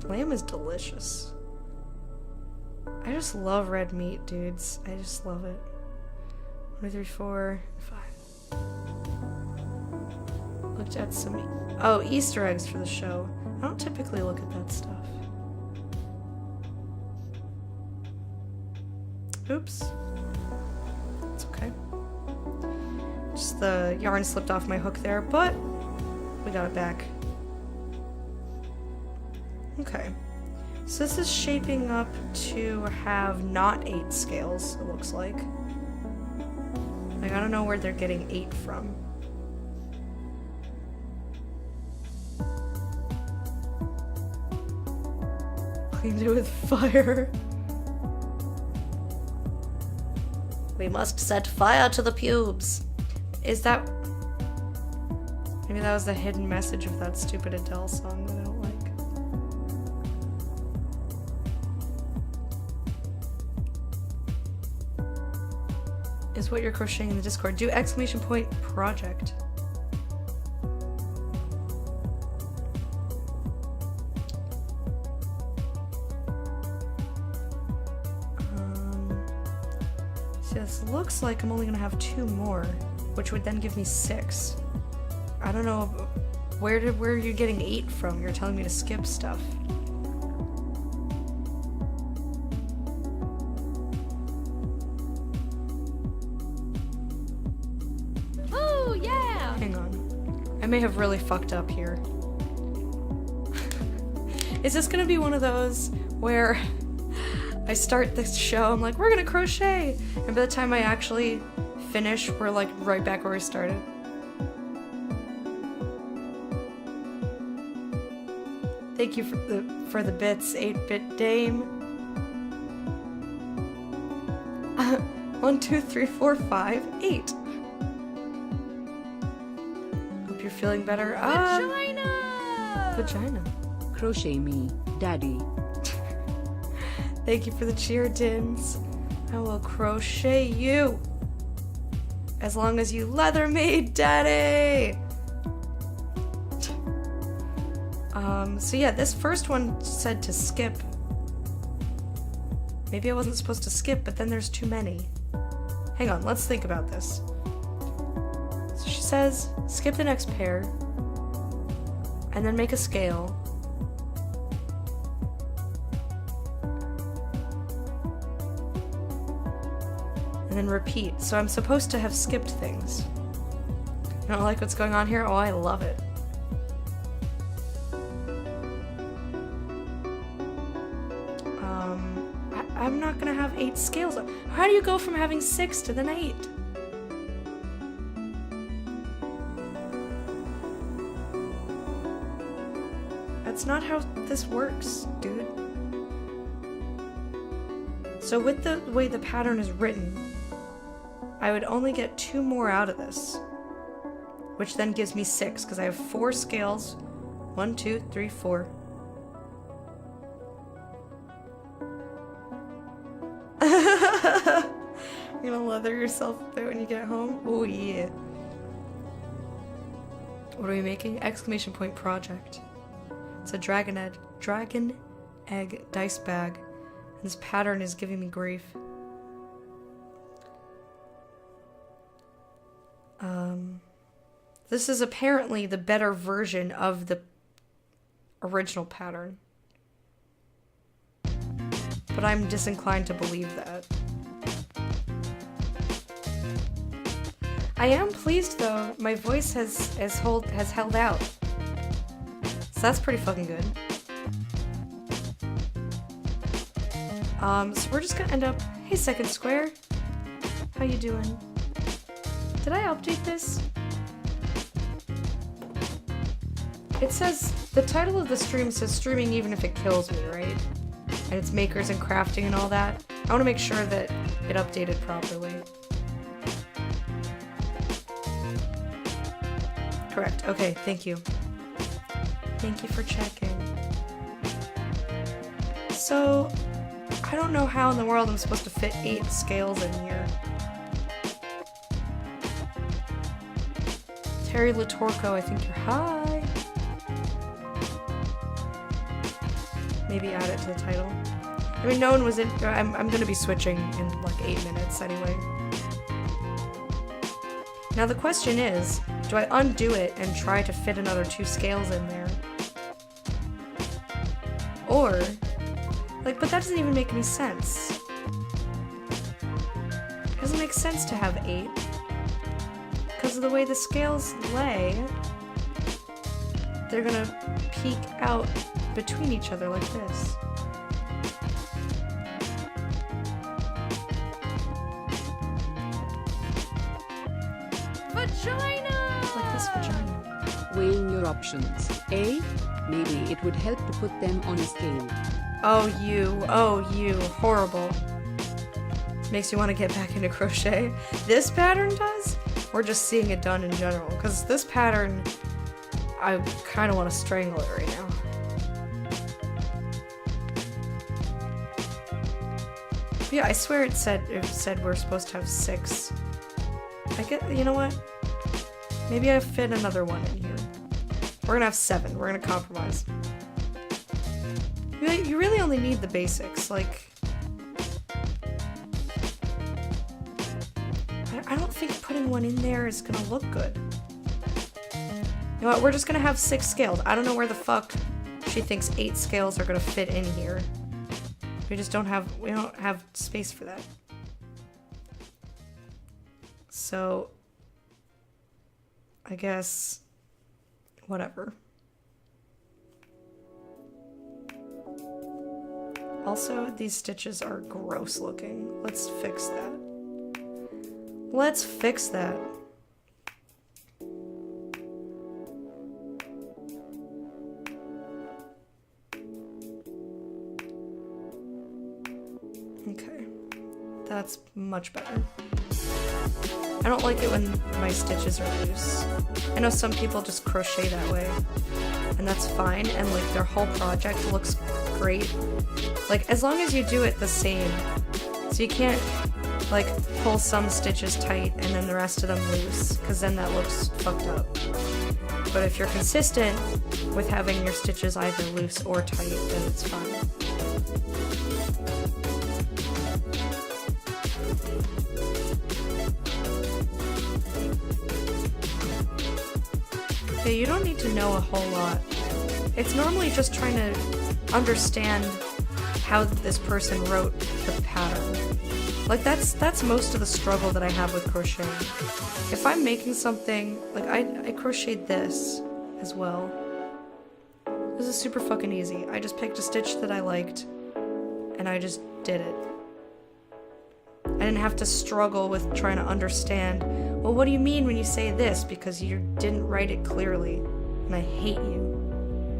Lamb is delicious. I just love red meat, dudes. I just love it. 1, 2, 3, 4, 5. Looked at some... Oh, Easter eggs for the show. I don't typically look at that stuff. Oops. It's okay. Just the yarn slipped off my hook there, but we got it back. Okay. So this is shaping up to have not 8 scales, it looks like. Like, I don't know where they're getting 8 from. Cleaned it with fire. We must set fire to the pubes. Is that... Maybe that was the hidden message of that stupid Adele song that I don't like. Is what you're crocheting in the Discord. Do exclamation point project. So this looks like I'm only gonna have 2 more, which would then give me 6. I don't know where are you getting 8 from? You're telling me to skip stuff. Oh, yeah! Hang on. I may have really fucked up here. Is this gonna be one of those where I start this show, I'm like, we're gonna crochet! And by the time I actually finish, we're like right back where we started. Thank you for the bits, 8-bit dame. 1, 2, 3, 4, 5, 8. Hope you're feeling better. Vagina. Crochet me, daddy. Thank you for the cheer, Dins. I will crochet you. As long as you leather me, daddy! So yeah, this first one said to skip. Maybe I wasn't supposed to skip, but then there's too many. Hang on, let's think about this. So she says, skip the next pair, and then make a scale. And then repeat. So I'm supposed to have skipped things. You don't like what's going on here? Oh, I love it. I'm not gonna have 8 scales. How do you go from having 6 to then 8? That's not how this works, dude. So with the way the pattern is written, I would only get 2 more out of this, which then gives me 6, because I have 4 scales. 1, 2, 3, 4. You're gonna leather yourself a bit when you get home? Oh yeah. What are we making? Exclamation point project. It's a dragon egg dice bag. And this pattern is giving me grief. This is apparently the better version of the original pattern. But I'm disinclined to believe that. I am pleased though, my voice has held out. So that's pretty fucking good. So we're just gonna end up, hey Second Square, how you doing? Did I update this? It says, the title of the stream says streaming even if it kills me, right? And it's makers and crafting and all that. I want to make sure that it updated properly. Correct. Okay, thank you. Thank you for checking. So, I don't know how in the world I'm supposed to fit 8 scales in here. Terry Latorco, I think you're high. Maybe add it to the title. I mean, no one was in. I'm gonna be switching in like 8 minutes anyway. Now the question is, do I undo it and try to fit another 2 scales in there? Or, like, but that doesn't even make any sense. It doesn't make sense to have 8. Because because of the way the scales lay, they're gonna peek out between each other like this. Vagina! Like this vagina. Weighing your options. A. Maybe it would help to put them on a scale. Oh, you, horrible. Makes you want to get back into crochet. This pattern does? Or just seeing it done in general? Because this pattern, I kind of want to strangle it right now. Yeah, I swear it said we're supposed to have 6. You know what? Maybe I fit another one in here. We're gonna have 7. We're gonna compromise. You really only need the basics. Like, I don't think putting one in there is gonna look good. You know what? We're just gonna have 6 scaled. I don't know where the fuck she thinks 8 scales are gonna fit in here. We don't have space for that. So, I guess, whatever. Also, these stitches are gross looking. Let's fix that. Let's fix that. Okay, that's much better. I don't like it when my stitches are loose. I know some people just crochet that way, and that's fine, and like their whole project looks great. Like, as long as you do it the same. So you can't like pull some stitches tight and then the rest of them loose, because then that looks fucked up. But if you're consistent with having your stitches either loose or tight, then it's fine. Yeah, you don't need to know a whole lot. It's normally just trying to understand how this person wrote the pattern. Like, that's most of the struggle that I have with crocheting. If I'm making something, like I crocheted this as well. This is super fucking easy. I just picked a stitch that I liked and I just did it. I didn't have to struggle with trying to understand, well, what do you mean when you say this? Because you didn't write it clearly, and I hate you.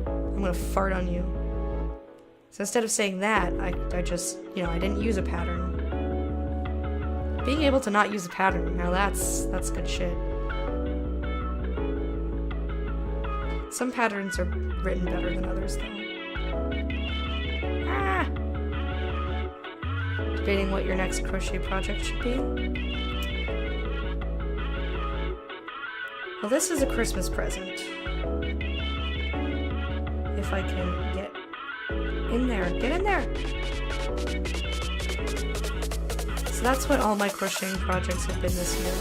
I'm gonna fart on you. So instead of saying that, I just, I didn't use a pattern. Being able to not use a pattern, now that's good shit. Some patterns are written better than others, though. Ah! Debating what your next crochet project should be. Well, this is a Christmas present. If I can get in there. Get in there! So that's what all my crocheting projects have been this year.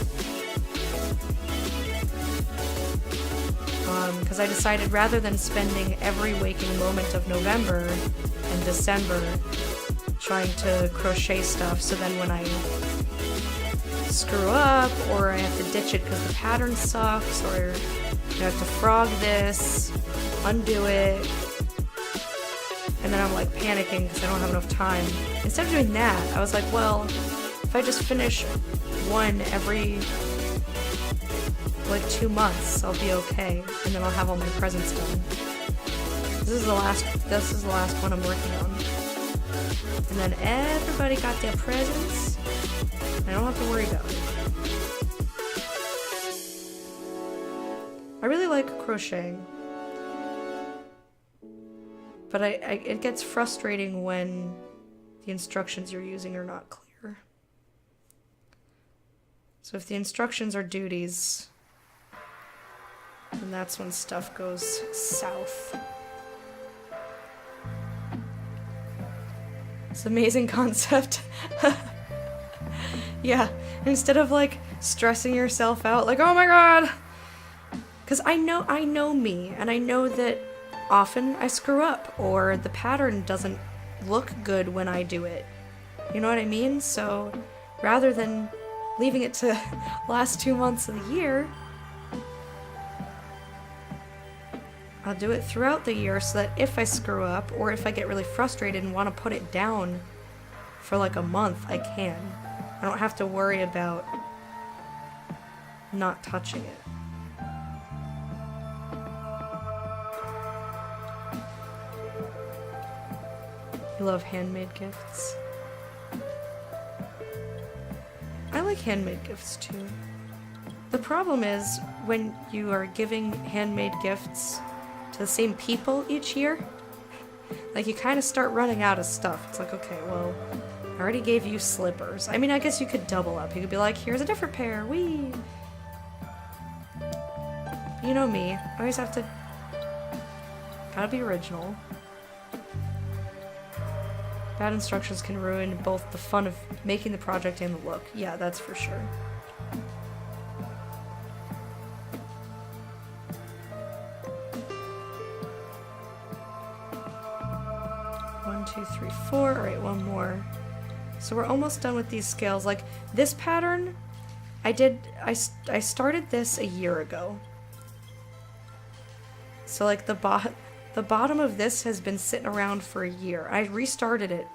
Because I decided rather than spending every waking moment of November and December trying to crochet stuff, so then when I screw up or I have to ditch it because the pattern sucks, or I have to frog this, undo it, and then I'm like panicking because I don't have enough time. Instead of doing that, I was like, well, if I just finish one every like 2 months, I'll be okay, and then I'll have all my presents done. This is the last one I'm working on. And then everybody got their presents. I don't have to worry about it. I really like crocheting. But it gets frustrating when the instructions you're using are not clear. So if the instructions are duties, then that's when stuff goes south. It's an amazing concept. Yeah, instead of like stressing yourself out, like, oh my god! Because I know me, and I know that often I screw up, or the pattern doesn't look good when I do it. You know what I mean? So rather than leaving it to last 2 months of the year. I'll do it throughout the year so that if I screw up or if I get really frustrated and want to put it down for like a month, I can. I don't have to worry about not touching it. You love handmade gifts? I like handmade gifts too. The problem is when you are giving handmade gifts to the same people each year, like you kind of start running out of stuff. It's like, okay, well, I already gave you slippers. I mean, I guess you could double up. You could be like, here's a different pair, wee. You know me, I always have to, gotta be original. Bad instructions can ruin both the fun of making the project and the look. Yeah, that's for sure. One, two, three, four. All right, one more. So we're almost done with these scales. Like this pattern, I started this a year ago. So like the bottom of this has been sitting around for a year. I restarted it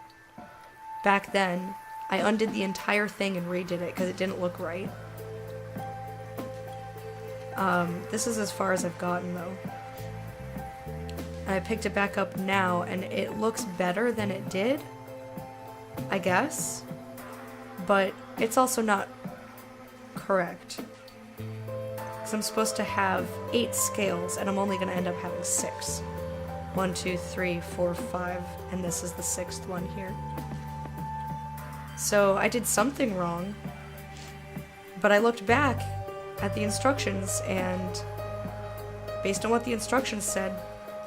back then. I undid the entire thing and redid it because it didn't look right. This is as far as I've gotten though. I picked it back up now and it looks better than it did, I guess. But it's also not correct. Because I'm supposed to have 8 scales and I'm only going to end up having 6. 1, 2, 3, 4, 5, and this is the 6th one here. So I did something wrong, but I looked back at the instructions and based on what the instructions said,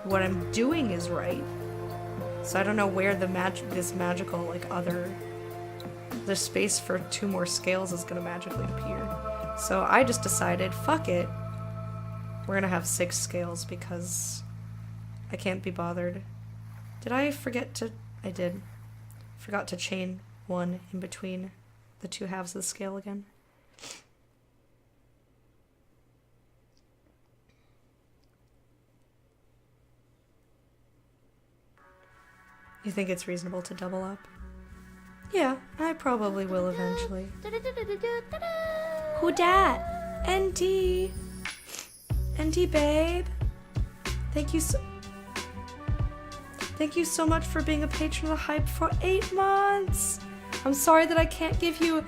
what I'm doing is right. So I don't know where this magical, like, the space for 2 more scales is gonna magically appear. So I just decided, fuck it, we're gonna have 6 scales because I can't be bothered. Did I forget to... I did. Forgot to chain 1 in between the 2 halves of the scale again. You think it's reasonable to double up? Yeah, I probably will eventually. Who dat? ND. ND, babe. Thank you so much for being a patron of the hype for 8 months. I'm sorry that I can't give you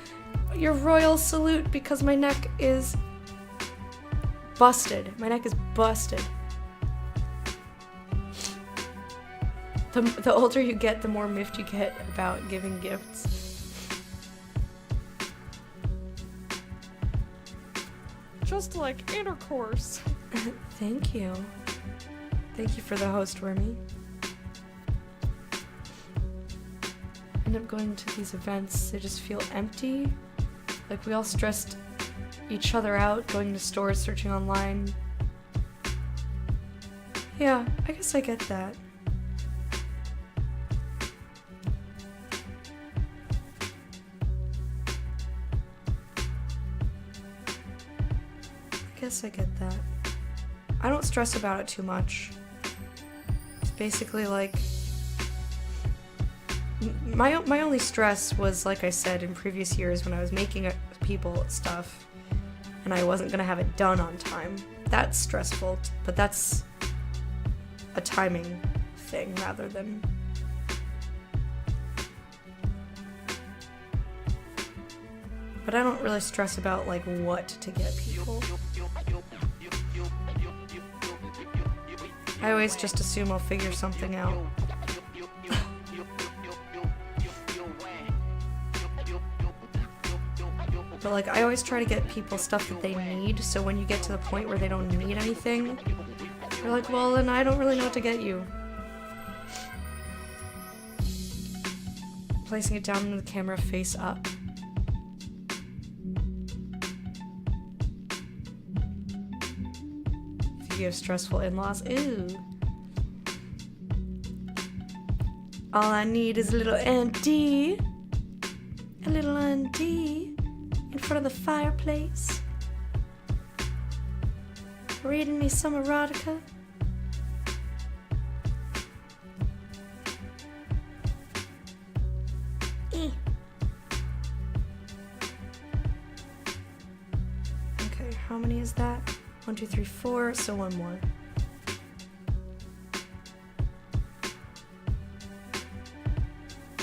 your royal salute because my neck is busted. My neck is busted. The older you get, the more miffed you get about giving gifts. Just like intercourse. Thank you. Thank you for the host, Wormy. End up going to these events, they just feel empty. Like we all stressed each other out, going to stores, searching online. Yeah, I guess I get that. I get that. I don't stress about it too much. It's basically like my only stress was, like I said, in previous years when I was making people stuff and I wasn't gonna have it done on time. That's stressful, but that's a timing thing rather than... But I don't really stress about like what to get people. I always just assume I'll figure something out. But like I always try to get people stuff that they need, so when you get to the point where they don't need anything, they're like, well then I don't really know what to get you. Placing it down into the camera face up. You have stressful in-laws. Ooh. All I need is a little auntie. A little auntie. in front of the fireplace, reading me some erotica. Okay, how many is that? 1, 2, 3, 4, so one more.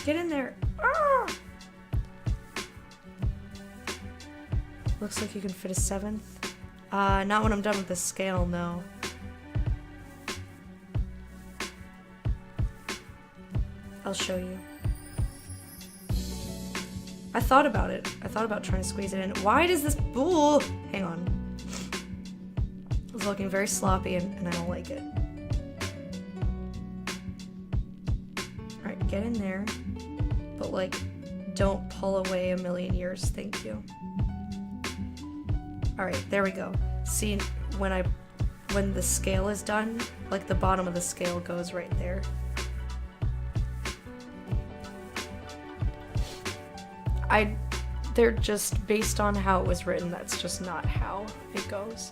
Get in there. Ah! Looks like you can fit a 7th. Not when I'm done with the scale, no. I'll show you. I thought about it. I thought about trying to squeeze it in. Why does this... Ooh! Hang on. It's looking very sloppy and I don't like it. Alright, get in there. But, like, don't pull away a million years. Thank you. Alright, there we go. See, when the scale is done, like, the bottom of the scale goes right there. They're just based on how it was written, that's just not how it goes.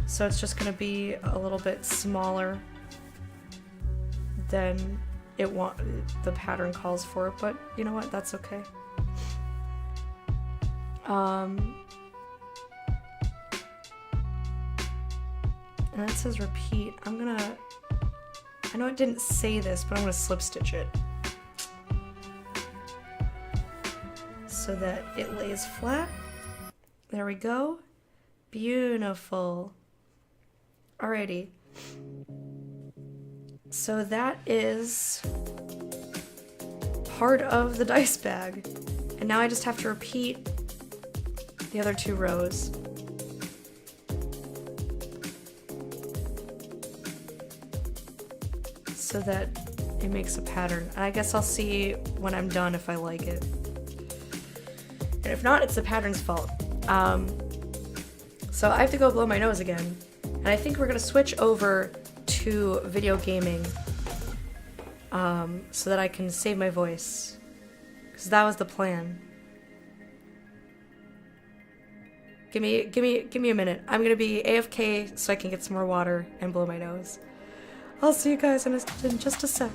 So it's just gonna be a little bit smaller than the pattern calls for, but you know what, that's okay. And it says repeat. I know it didn't say this, but I'm gonna slip stitch it so that it lays flat. There we go. Beautiful. Alrighty. So that is part of the dice bag. And now I just have to repeat the other 2 rows. So that it makes a pattern. And I guess I'll see when I'm done if I like it. And if not, it's the pattern's fault. So I have to go blow my nose again. And I think we're gonna switch over to video gaming so that I can save my voice. Because that was the plan. Give me a minute. I'm gonna be AFK so I can get some more water and blow my nose. I'll see you guys in just a sec.